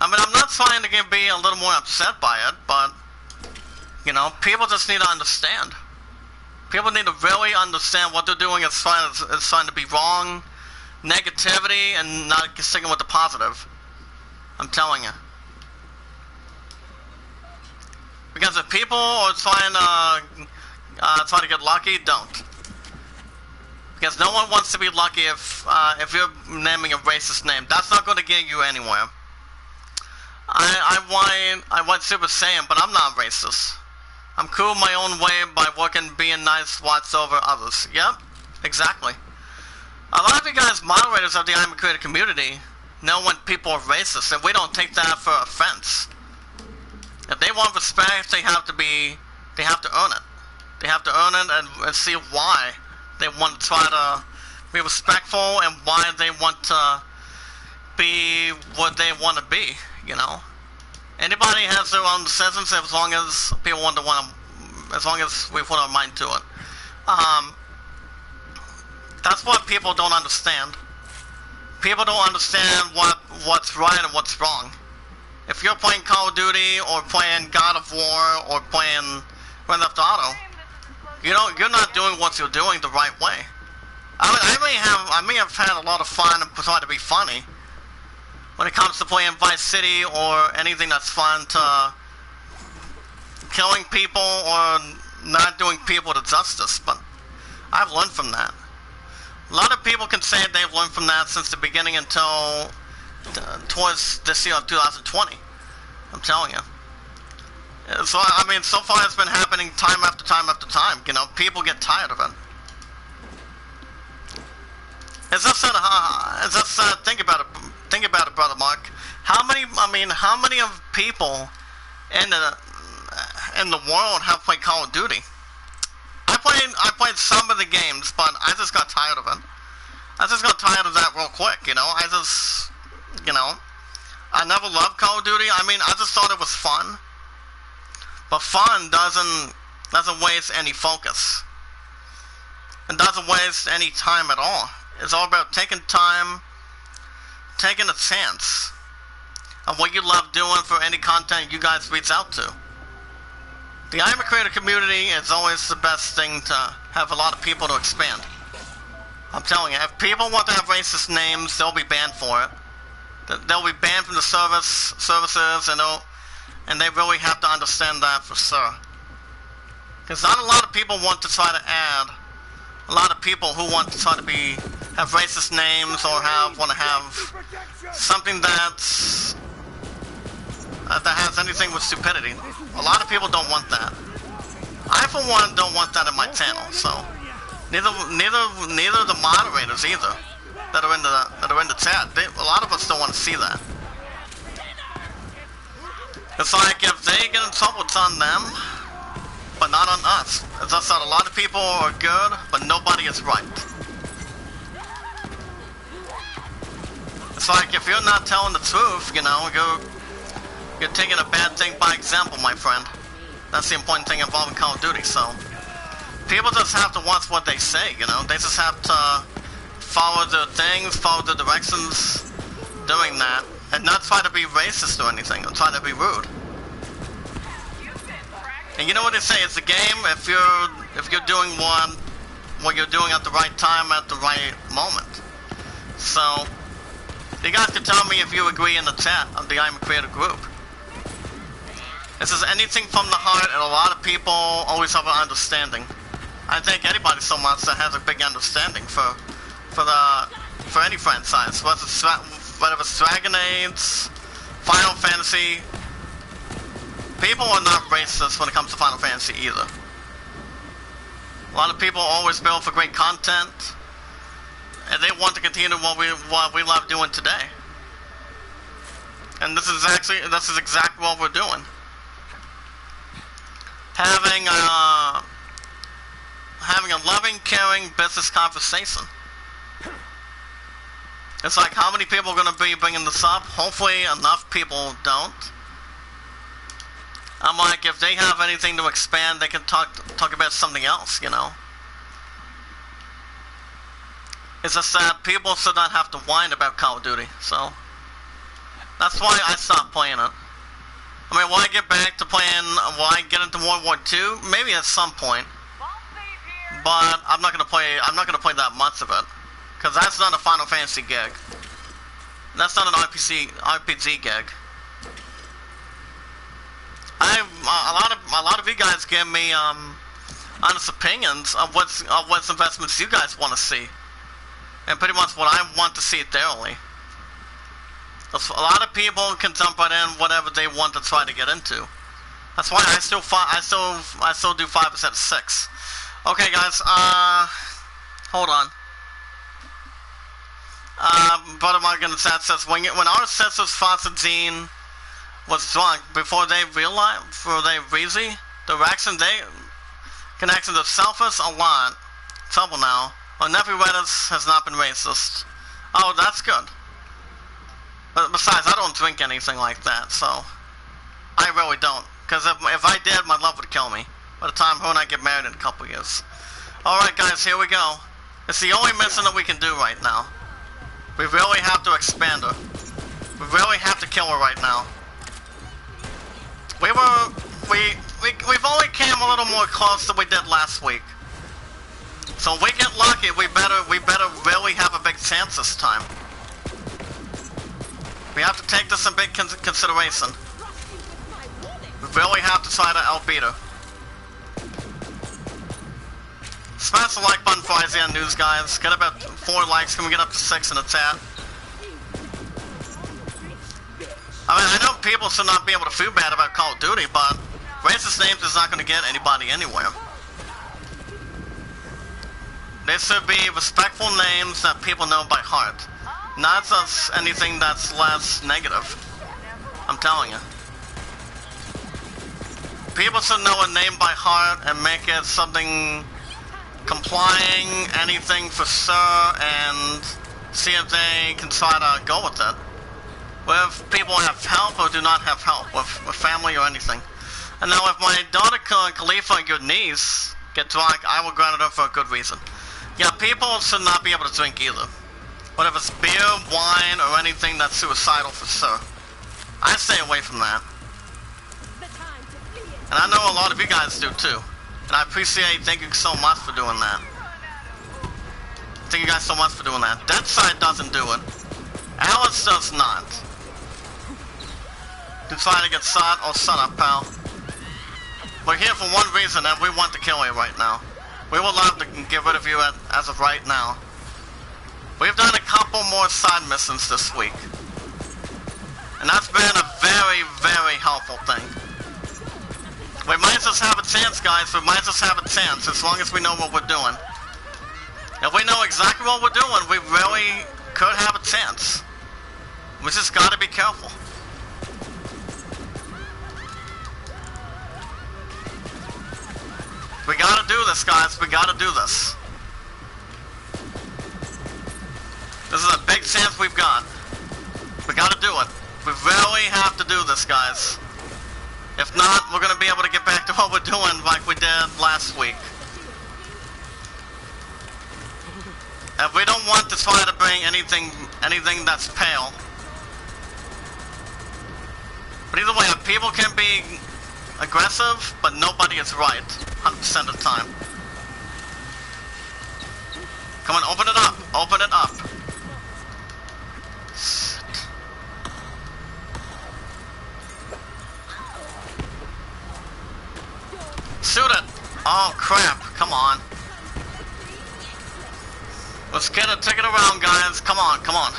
Speaker 1: I mean, I'm not trying to be a little more upset by it, but, you know, people just need to understand. People need to really understand what they're doing is trying to be wrong, negativity, and not sticking with the positive. I'm telling you. Because if people are trying to get lucky, don't. Because no one wants to be lucky if you're naming a racist name. That's not going to get you anywhere. I want Super Saiyan, but I'm not racist. I'm cool my own way by working, being nice, watch over others. Yep, exactly. A lot of you guys, moderators of the Iamacreator community, know when people are racist, and we don't take that for offense. If they want respect, they have to earn it. They have to earn it and see why they want to try to be respectful and why they want to be what they want to be, you know. Anybody has their own decisions as long as people as long as we put our mind to it. That's what people don't understand. People don't understand what's right and what's wrong. If you're playing Call of Duty or playing God of War or playing Grand Theft Auto, you're not doing what you're doing the right way. I may have had a lot of fun and trying to be funny when it comes to playing Vice City or anything that's fun, to killing people or not doing people the justice, but I've learned from that. A lot of people can say they've learned from that since the beginning until towards this year of 2020. I'm telling you. So, I mean, so far it's been happening time after time after time. You know, people get tired of it. It's just that, think about it, brother Mark. How many of people in the world have played Call of Duty? I played some of the games, but I just got tired of it. I just got tired of that real quick, you know. I never loved Call of Duty. I mean, I just thought it was fun. But fun doesn't waste any focus. It doesn't waste any time at all. It's all about taking time, taking a chance of what you love doing for any content you guys reach out to. The Iamacreator community is always the best thing to have a lot of people to expand. I'm telling you, if people want to have racist names, they'll be banned for it. They'll be banned from the services, and they really have to understand that for sure. Because not a lot of people want to try to add. A lot of people who want to try to have racist names or want to have something that has anything with stupidity. A lot of people don't want that. I, for one, don't want that in my channel. So neither the moderators either that are in the chat. A lot of us don't want to see that. It's like if they get in trouble, it's on them, but not on us. It's just that a lot of people are good, but nobody is right. It's like if you're not telling the truth, you know, you're taking a bad thing by example, my friend. That's the important thing involving Call of Duty, so people just have to watch what they say, you know? They just have to follow the things, follow the directions doing that, and not try to be racist or anything, or try to be rude. And you know what they say, it's a game if you're doing what you're doing at the right time at the right moment. So you guys can tell me if you agree in the chat of the Iamacreator group. This is anything from the heart, and a lot of people always have an understanding. I think anybody so much that has a big understanding for any franchise, whether it's Dragon Age, Final Fantasy. People are not racist when it comes to Final Fantasy either. A lot of people always build for great content, and they want to continue what we love doing today. And this is exactly what we're doing. Having a loving, caring business conversation. It's like, how many people are going to be bringing this up? Hopefully enough people don't. I'm like, if they have anything to expand, they can talk about something else, you know? It's just that people should not have to whine about Call of Duty, so that's why I stopped playing it. I mean, will I get back to playing, will I get into World War II? Maybe at some point. But I'm not gonna play that much of it. Because that's not a Final Fantasy gig. That's not an RPG gig. A lot of you guys give me honest opinions of what investments you guys want to see, and pretty much what I want to see daily. A lot of people can jump right in whatever they want to try to get into. That's why I still do 5 instead of 6. Okay, guys. Hold on. Brother Mark in the chat says when our ancestors Fossil was drunk before they reason the reaction connection of selfish a lot trouble now. Our nephew Reddit has not been racist. Oh, that's good. But besides, I don't drink anything like that, so I really don't. Because if I did, my love would kill me. By the time her and I get married in a couple years. Alright guys, here we go. It's the only mission that we can do right now. We really have to expand her. We really have to kill her right now. We've only came a little more close than we did last week. So if we get lucky, we better really have a big chance this time. We have to take this in big consideration. We really have to try to outbeat her. Smash the like button for IZN News, guys. Get about 4 likes. Can we get up to 6 in the chat? I mean, I know people should not be able to feel bad about Call of Duty, but racist names is not going to get anybody anywhere. There should be respectful names that people know by heart. Not just anything that's less negative. I'm telling you. People should know a name by heart and make it something complying, anything for sure, and see if they can try to go with it. With people who have help or do not have help, with family or anything. And now if my daughter Khalifa, your niece, get drunk, I will grant it her for a good reason. Yeah, people should not be able to drink either. But if it's beer, wine, or anything that's suicidal for sure, I stay away from that. And I know a lot of you guys do too. And I thank you so much for doing that. Thank you guys so much for doing that. Deadside doesn't do it. Alice does not. To try to get shot, or shut up, pal. We're here for one reason, and we want to kill you right now. We would love to get rid of you as of right now. We've done a couple more side missions this week. And that's been a very, very helpful thing. We might just have a chance, guys. We might just have a chance, as long as we know what we're doing. If we know exactly what we're doing, we really could have a chance. We just gotta be careful. We gotta do this, guys. We gotta do this. This is a big chance we've got. We gotta do it. We really have to do this, guys. If not, we're gonna be able to get back to what we're doing like we did last week. And we don't want to try to bring anything that's pale. But either way, people can be aggressive, but nobody is right 100% of the time. Come on, open it up. Open it up. Shoot it. Oh, crap. Come on. Let's take it around, guys. Come on, come on.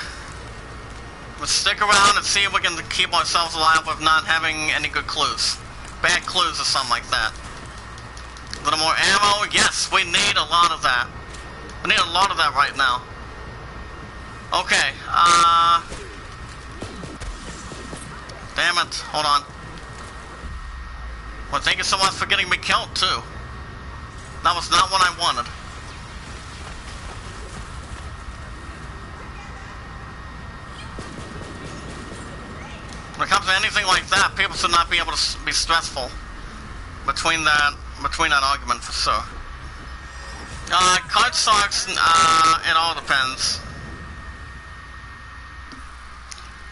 Speaker 1: Let's stick around and see if we can keep ourselves alive with not having any good clues. Bad clues or something like that. A little more ammo. Yes, we need a lot of that. We need a lot of that right now. Okay, damn it. Hold on. Well, thank you so much for getting me killed, too. That was not what I wanted. When it comes to anything like that, people should not be able to be stressful between that argument for sure. Card sucks, it all depends.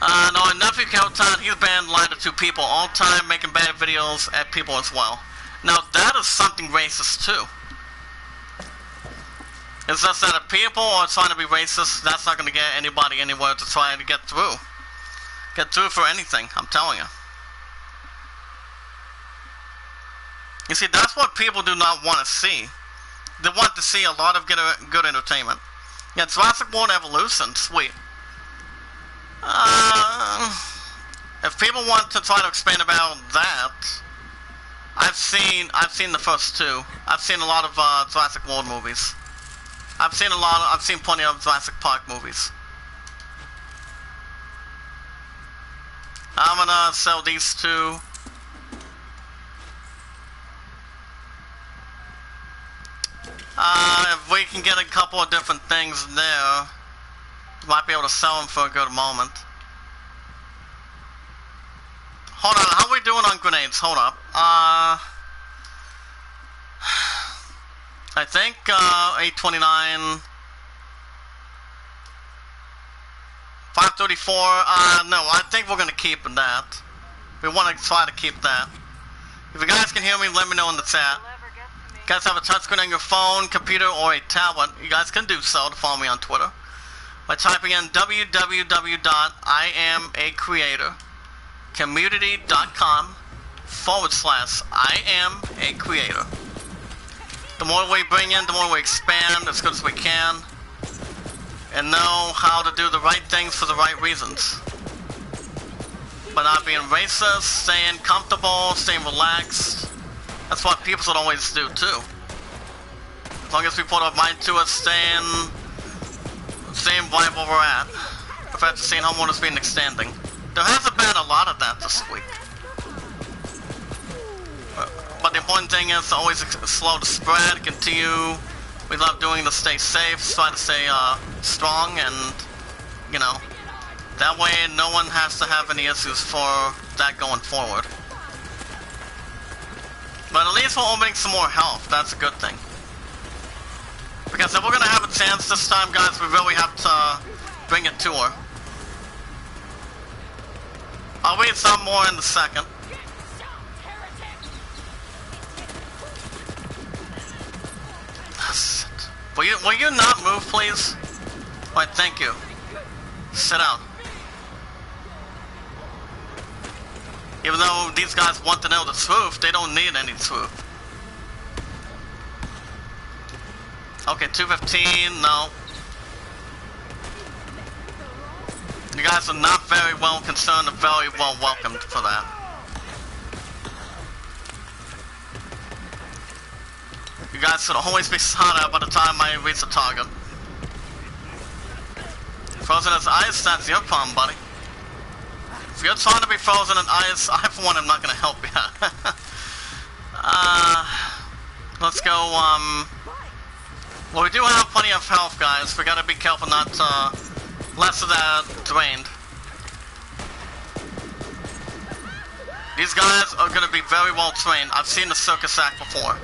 Speaker 1: No, my nephew Kelton, he's banned line to 2 people all the time, making bad videos at people as well. Now that is something racist too. It's just that if people are trying to be racist, that's not going to get anybody anywhere to try to get through. Get through for anything, I'm telling you. You see, that's what people do not want to see. They want to see a lot of good entertainment. Yeah, Jurassic World Evolution, sweet. If people want to try to explain about that, I've seen the first 2. I've seen a lot of Jurassic World movies. I've seen plenty of Jurassic Park movies. I'm gonna sell these 2. If we can get a couple of different things there, we might be able to sell them for a good moment. Hold on, how are we doing on grenades? Hold up. I think 829, 534. No, I think we're gonna keep that. We want to try to keep that. If you guys can hear me, let me know in the chat. You guys have a touchscreen on your phone, computer, or a tablet, you guys can do so to follow me on Twitter by typing in www.iamacreator.com/IamAcreator. The more we bring in, the more we expand as good as we can, and know how to do the right things for the right reasons. By not being racist, staying comfortable, staying relaxed. That's what people should always do too. As long as we put our mind to it, staying right where we're at. Compared to seeing homeowners being extending. There hasn't been a lot of that this week. But the important thing is to always slow the spread, continue. We love doing to stay safe, try to stay strong, and you know, that way no one has to have any issues for that going forward. But at least we're opening some more health, that's a good thing. Because if we're gonna have a chance this time, guys, we really have to bring it to her. I'll read some more in a second. Will you not move, please? Alright, thank you. Sit down. Even though these guys want to know the truth, they don't need any truth. Okay, 215, no. You guys are not very well concerned and very well welcomed for that. You guys should always be shot at by the time I reach the target. Frozen as ice, that's your problem, buddy. If you're trying to be frozen in ice, I for one am not gonna help you. Let's go, well, we do have plenty of health, guys. We gotta be careful not to less of that drained. These guys are gonna be very well trained. I've seen the circus act before.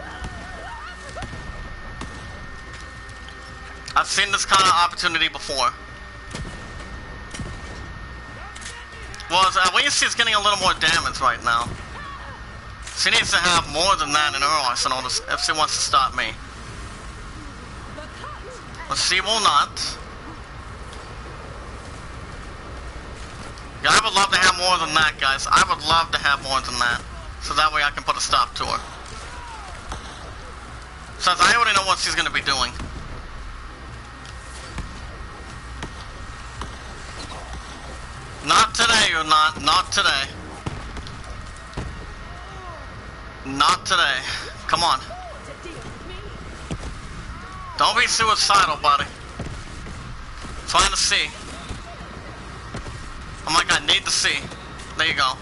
Speaker 1: I've seen this kind of opportunity before. Well, at least he's getting a little more damage right now. She needs to have more than that in her arsenal if she wants to stop me. But she will not. Yeah, I would love to have more than that, guys. I would love to have more than that. So that way I can put a stop to her. Since I already know what she's going to be doing. Not today, you're not. Not today. Not today. Come on. Don't be suicidal, buddy. Trying to see. Oh my god, need to see. There you go.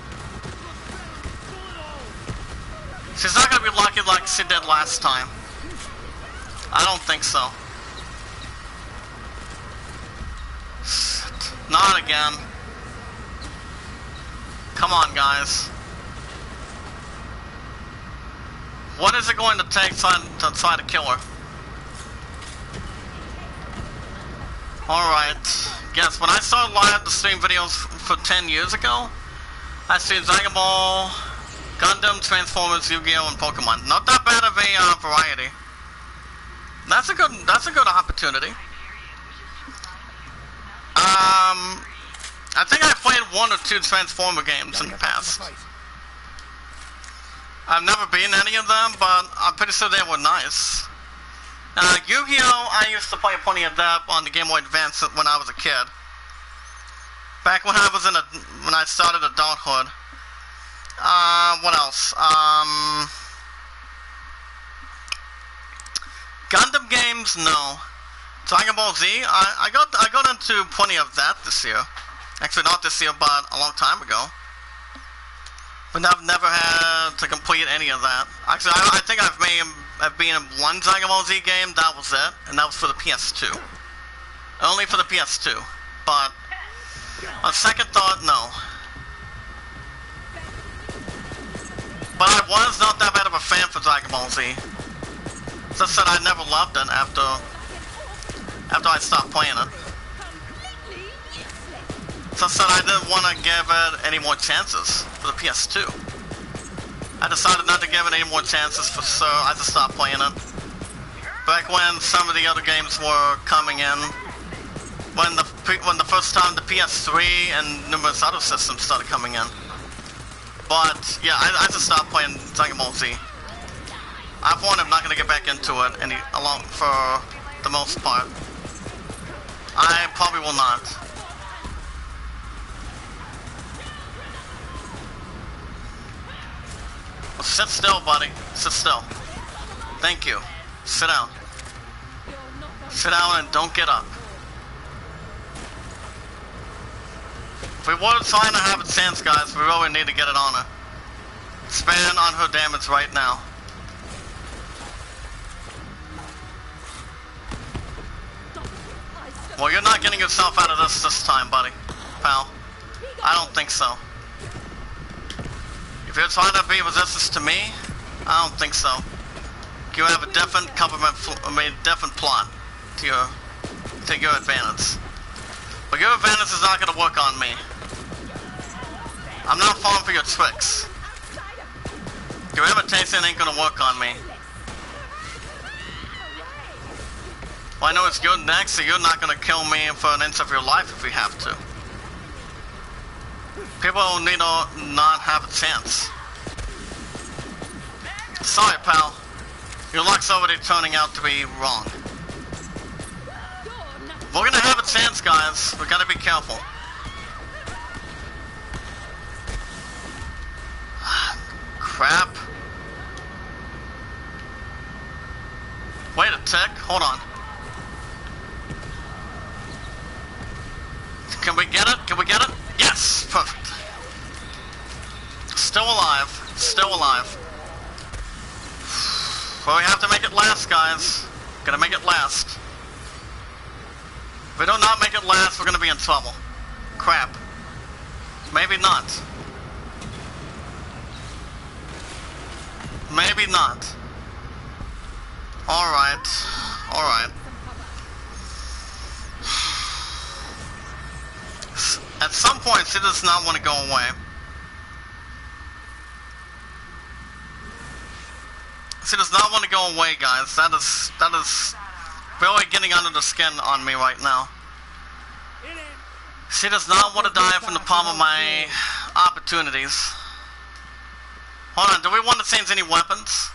Speaker 1: She's not gonna be lucky like she did last time. I don't think so. Shit. Not again. Come on, guys. What is it going to take to try to kill her? Alright. Yes, when I started live to stream videos for 10 years ago, I streamed Dragon Ball, Gundam, Transformers, Yu-Gi-Oh, and Pokemon. Not that bad of a variety. That's a good opportunity. I think I played 1 or 2 Transformer games in the past. I've never been any of them, but I'm pretty sure they were nice. Yu-Gi-Oh, I used to play plenty of that on the Game Boy Advance when I was a kid. Back when I started adulthood. What else? Gundam games, no. Dragon Ball Z, I got into plenty of that this year. Actually, not this year, but a long time ago. But I've never had to complete any of that. Actually, I think I've been in 1 Dragon Ball Z game, that was it, and that was for the PS2. Only for the PS2. But on second thought, no. But I was not that bad of a fan for Dragon Ball Z. Just that I never loved it after I stopped playing it. Just that I didn't want to give it any more chances for the PS2. I decided not to give it any more chances for so I just stopped playing it. Back when some of the other games were coming in, when the first time the PS3 and numerous other systems started coming in. But yeah, I just stopped playing Dragon Ball Z. I'm not going to get back into it for the most part. I probably will not. Well, sit still, buddy. Sit still. Thank you. Sit down. Sit down and don't get up. If we were trying to have a chance, guys, we really need to get it on her. Expand on her damage right now. Well, you're not getting yourself out of this time, buddy. Pal. I don't think so. If you're trying to be resistance to me, I don't think so. You have a different different plot to your advantage. But your advantage is not going to work on me. I'm not falling for your tricks. Your imitation ain't going to work on me. Well, I know it's good next, so you're not going to kill me for an inch of your life if we have to. People need to not have a chance. Sorry, pal. Your luck's already turning out to be wrong. We're gonna have a chance, guys. We gotta be careful. Crap. Wait a tick. Hold on. Can we get it? Can we get it? Yes! Perfect. Still alive. Still alive. Well, we have to make it last, guys. Gonna make it last. If we do not make it last, we're gonna be in trouble. Crap. Maybe not. Maybe not. Alright. Alright. At some point, she does not want to go away. She does not want to go away, guys. That is really getting under the skin on me right now. She does not want to die from the palm of my opportunities. Hold on, do we want to change any weapons?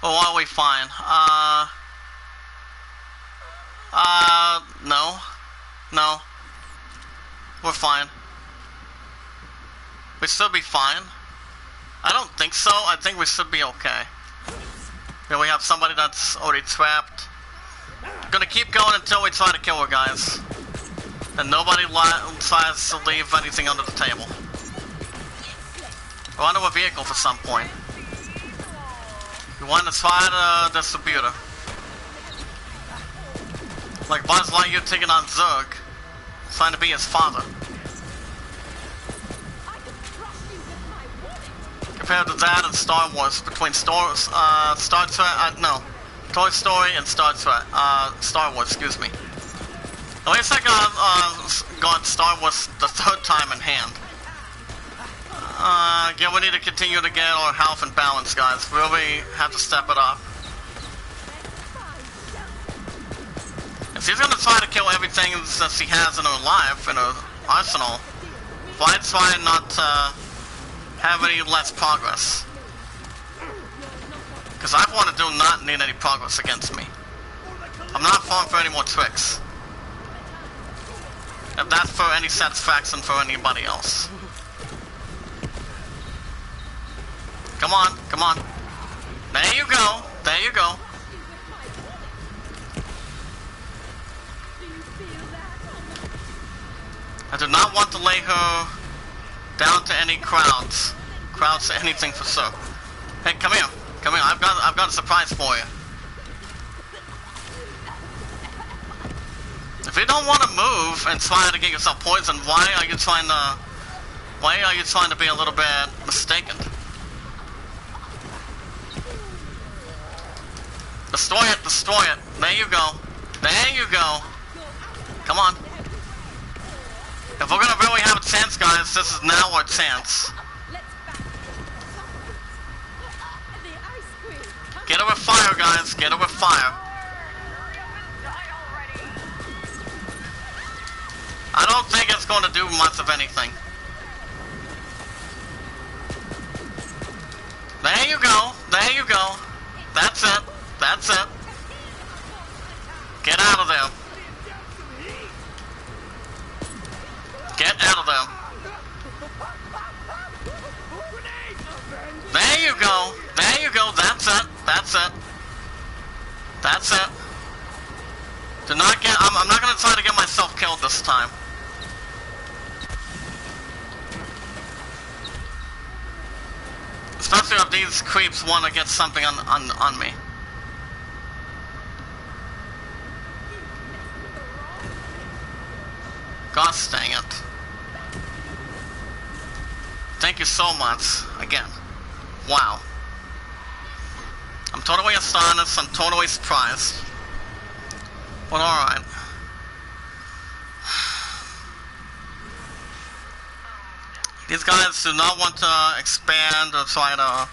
Speaker 1: Or are we fine? No. No. We're fine. We should be fine. I don't think so. I think we should be okay. Here we have somebody that's already trapped. Gonna keep going until we try to kill her, guys. And nobody tries to leave anything under the table. Or under a vehicle for some point. You want to try the distributor. Like Buzz Lightyear taking on Zurg. Trying to be his father. Compared to that and Star Wars, between Star Trek, no, Toy Story and Star Wars, excuse me. At least I got Star Wars the third time in hand. Yeah, we need to continue to get our health and balance, guys. We really have to step it up. If she's gonna try to kill everything that she has in her life, in her arsenal, why try not to have any less progress? Because I do not need any progress against me. I'm not falling for any more tricks. If that's for any satisfaction for anybody else. Come on, come on. There you go, there you go. I do not want to lay her down to any crowds. Crowds to anything for sure. Hey, come here. Come here. I've got a surprise for you. If you don't want to move and try to get yourself poisoned, why are you trying to be a little bit mistaken? Destroy it, destroy it. There you go. There you go. Come on. If we're gonna really have a chance, guys, this is now our chance. Get her with fire, guys. Get her with fire. I don't think it's going to do much of anything. There you go. There you go. That's it. That's it. Get out of there. Get out of there. There you go. There you go. That's it. That's it. That's it. Do not get... I'm not going to try to get myself killed this time. Especially if these creeps want to get something on me. Gosh dang it. Thank you so much. Again. Wow. I'm totally astonished. I'm totally surprised. But alright. These guys do not want to expand or try to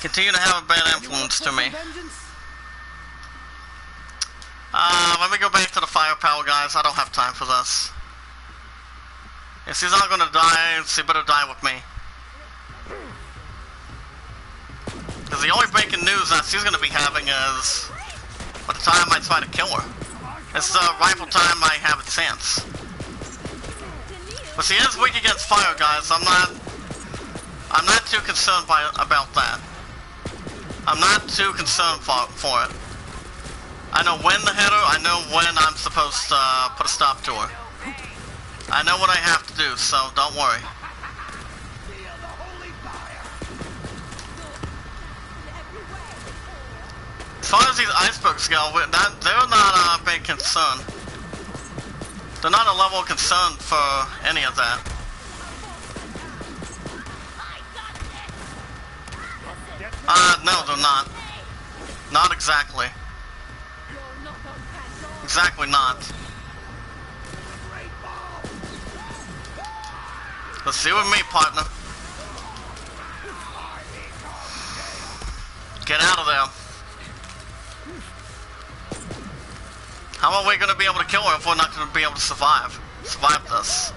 Speaker 1: continue to have a bad influence to me. Let me go back to the firepower, guys. I don't have time for this. If she's not gonna die, she better die with me. Because the only breaking news that she's gonna be having is by the time I try to kill her. It's the rifle time I have a chance. But she is weak against fire, guys. I'm not too concerned about that. I'm not too concerned for it. I know when to hit her, I know when I'm supposed to put a stop to her. I know what I have to do, so don't worry. As far as these icebergs go, they're not a big concern. They're not a level of concern for any of that. No, they're not. Not exactly. Exactly not. Let's see with me, partner. Get out of there. How are we going to be able to kill her if we're not going to be able to survive this?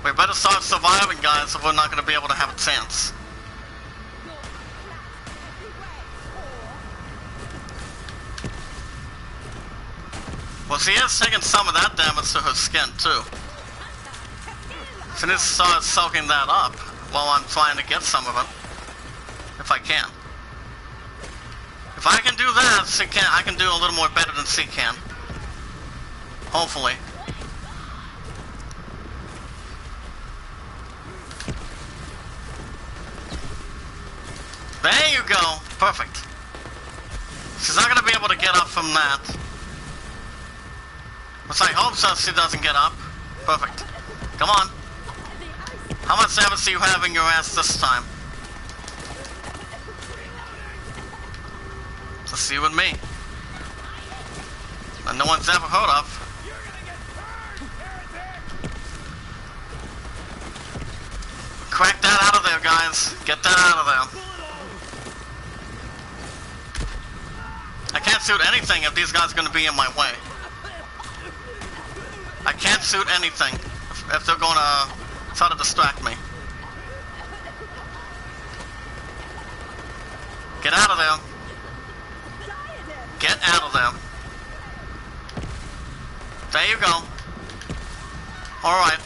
Speaker 1: We better start surviving, guys, if we're not going to be able to have a chance. Well, she is taking some of that damage to her skin, too. She needs to start soaking that up while I'm trying to get some of it. If I can. If I can do that, I can do a little more better than she can. Hopefully. There you go. Perfect. She's not going to be able to get up from that. Which I hope so she doesn't get up. Perfect. Come on. How much damage do you have in your ass this time? Let's see with me. That no one's ever heard of. Crack that out of there, guys. Get that out of there. I can't shoot anything if these guys are going to be in my way. I can't shoot anything if they're going to try to distract me. Get out of there. Get out of there. There you go. Alright.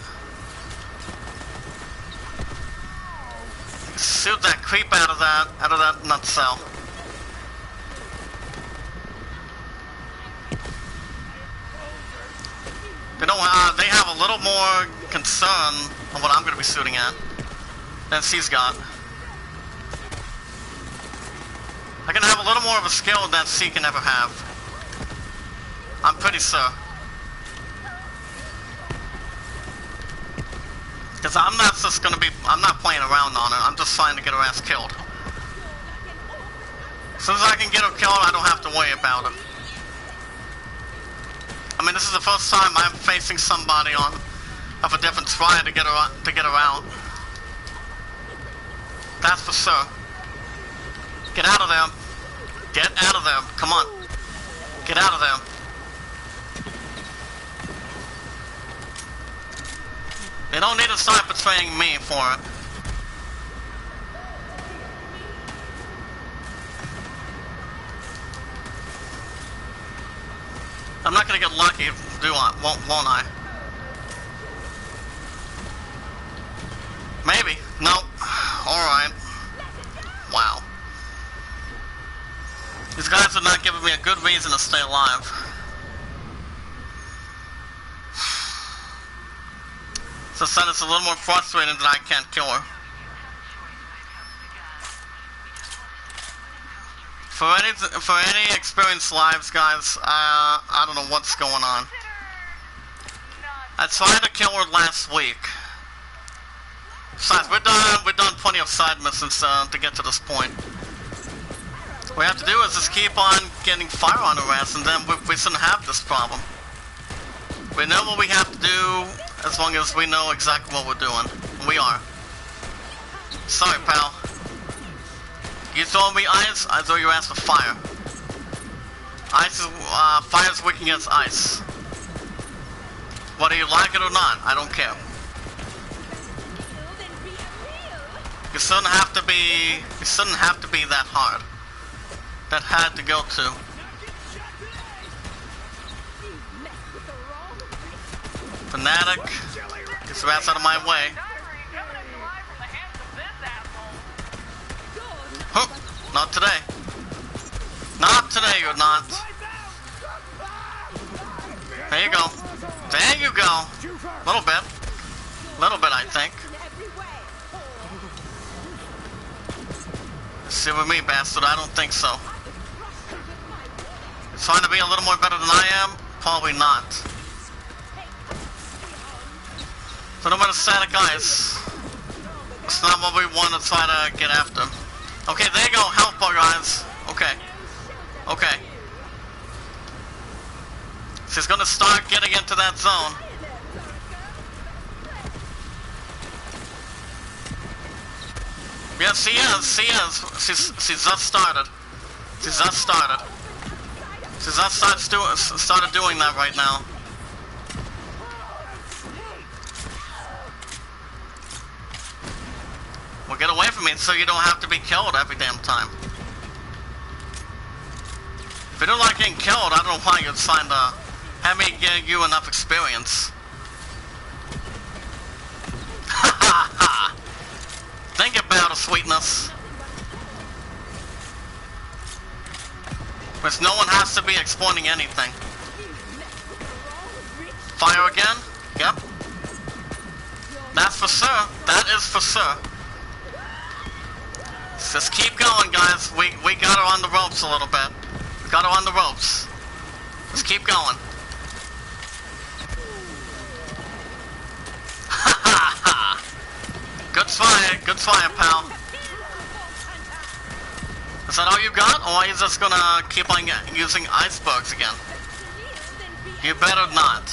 Speaker 1: Shoot that creep out of that nutshell. You know, they have a little more concern on what I'm going to be shooting at than she's got. I can have a little more of a skill than she can ever have. I'm pretty sure. Because I'm not just going to be, I'm not playing around on her, I'm just trying to get her ass killed. As soon as I can get her killed, I don't have to worry about it. I mean, this is the first time I'm facing somebody of a different try to get her out. That's for sure. Get out of there. Get out of there. Come on. Get out of there. They don't need to start betraying me for it. I'm not gonna get lucky, won't I? Maybe. No. Alright. Wow. These guys are not giving me a good reason to stay alive. So son, it's a little more frustrating that I can't kill her. For any experienced lives, guys, I don't know what's going on. I tried to kill her last week. Besides, we've done plenty of side missions to get to this point. What we have to do is just keep on getting fire on her ass, and then we shouldn't have this problem. We know what we have to do as long as we know exactly what we're doing. We are. Sorry, pal. You throw me ice, I throw your ass with fire. Ice is, fire's weak against ice. Whether you like it or not, I don't care. You shouldn't have to be that hard. That had to go to. Fanatic, get your ass out of my way. Huh, not today. Not today, you're not. There you go. There you go. Little bit. Little bit, I think. See with me, bastard. I don't think so. You're trying to be a little more better than I am? Probably not. So no matter static ice. It's not what we want to try to get after. Okay, there you go. Health bar, guys. Okay. Okay. She's gonna start getting into that zone. Yes, she is. She's just started. She's just started. She's just started doing that right now. Well, get away from me so you don't have to be killed every damn time. If you don't like getting killed, I don't know why you'd sign to have me give you enough experience. Ha ha ha! Think about it, sweetness. Because no one has to be exploiting anything. Fire again? Yep. That's for sure. That is for sure. Just keep going, guys. We got her on the ropes a little bit. We got her on the ropes. Just keep going. Ha ha ha! Good fire, pal. Is that all you got, or are you just gonna keep on using icebergs again? You better not.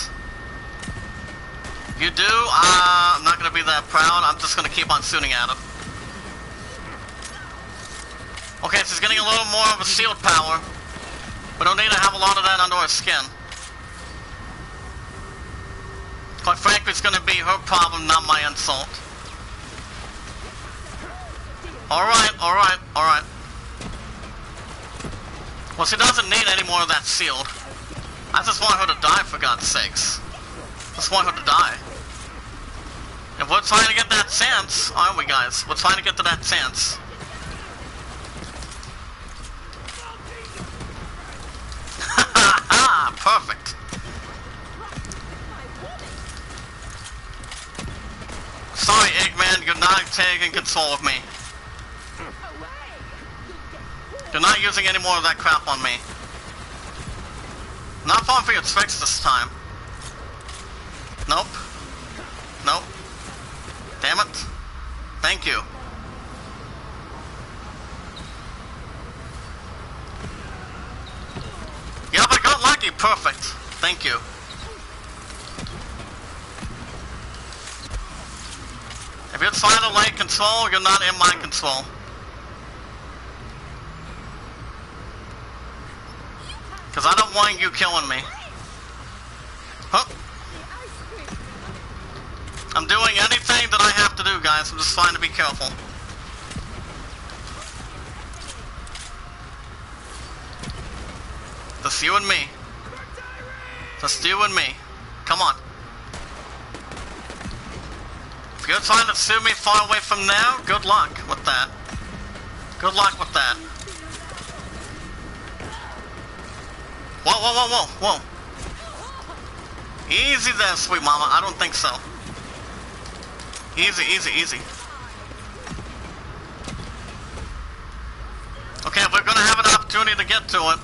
Speaker 1: You do? I'm not gonna be that proud. I'm just gonna keep on shooting at it. Okay, she's getting a little more of a shield power. We don't need to have a lot of that under her skin. Quite frankly, it's gonna be her problem, not my insult. Alright. Well, she doesn't need any more of that shield. I just want her to die, for God's sakes. Just want her to die. And we're trying to get that chance, aren't we, guys? We're trying to get to that chance. Ha! Perfect. Sorry, Eggman, you're not taking control of me. You're not using any more of that crap on me. Not falling for your tricks this time. Nope. Nope. Damn it. Thank you. Yep, I got lucky. Perfect. Thank you. If you're trying to lay control, you're not in my control. Because I don't want you killing me. Huh. I'm doing anything that I have to do, guys. I'm just trying to be careful. Just you and me. Just you and me. Come on. If you're trying to sue me far away from now, good luck with that. Good luck with that. Whoa. Easy there, sweet mama. I don't think so. Easy. Okay, we're gonna have an opportunity to get to it.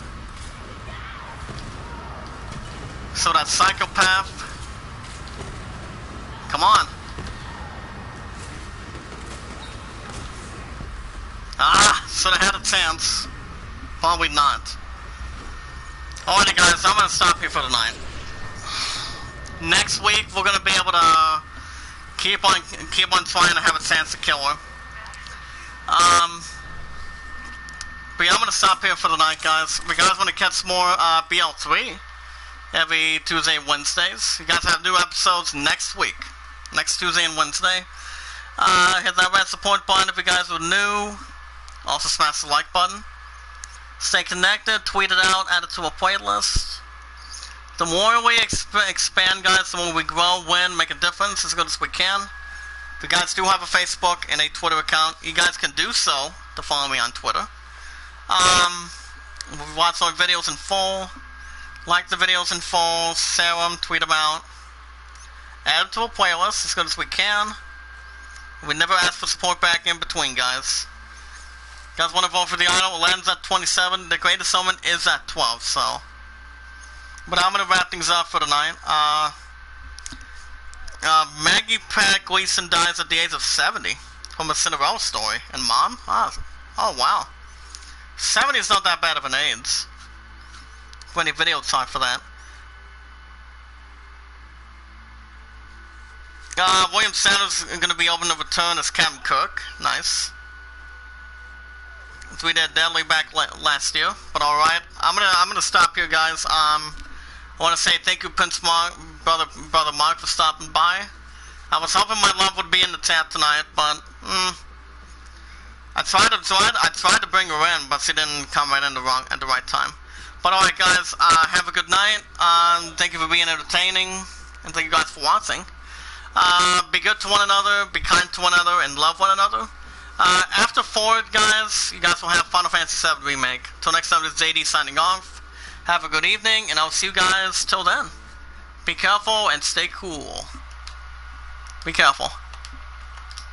Speaker 1: So that psychopath. Come on. Should have had a chance. Probably not. Alrighty, guys, I'm gonna stop here for tonight. Next week, we're gonna be able to keep on trying to have a chance to kill her. But yeah, I'm gonna stop here for the night, guys. If you guys want to catch more BL3 every Tuesday and Wednesdays, you guys have new episodes next week, next Tuesday and Wednesday. Hit that red support button if you guys are new. Also smash the like button. Stay connected, tweet it out, add it to a playlist. The more we expand, guys, the more we grow, win, make a difference as good as we can. If you guys do have a Facebook and a Twitter account, you guys can do so to follow me on Twitter. Watch our videos in full, like the videos in full, share them, tweet them out. Add it to a playlist as good as we can. We never ask for support back in between, guys. You guys want to vote for the idol? It lands at 27. The greatest summon is at 12, so. But I'm going to wrap things up for tonight. Maggie Pat Gleason dies at the age of 70 from a Cinderella story. And Mom? Oh, wow. 70 is not that bad of an age. Plenty of video talk for that. William Sanders is gonna be open to return as Captain Kirk. Nice. We did Deadly back last year, but all right. I'm gonna stop here, guys. I want to say thank you, Prince Mark, brother Mark, for stopping by. I was hoping my love would be in the chat tonight, but I tried to bring her in, but she didn't come right in at the right time. But alright, guys, have a good night. Thank you for being entertaining, and thank you guys for watching. Be good to one another, be kind to one another, and love one another. After Forward, guys, you guys will have Final Fantasy VII Remake. Till next time, this is JD signing off. Have a good evening, and I'll see you guys till then. Be careful and stay cool. Be careful.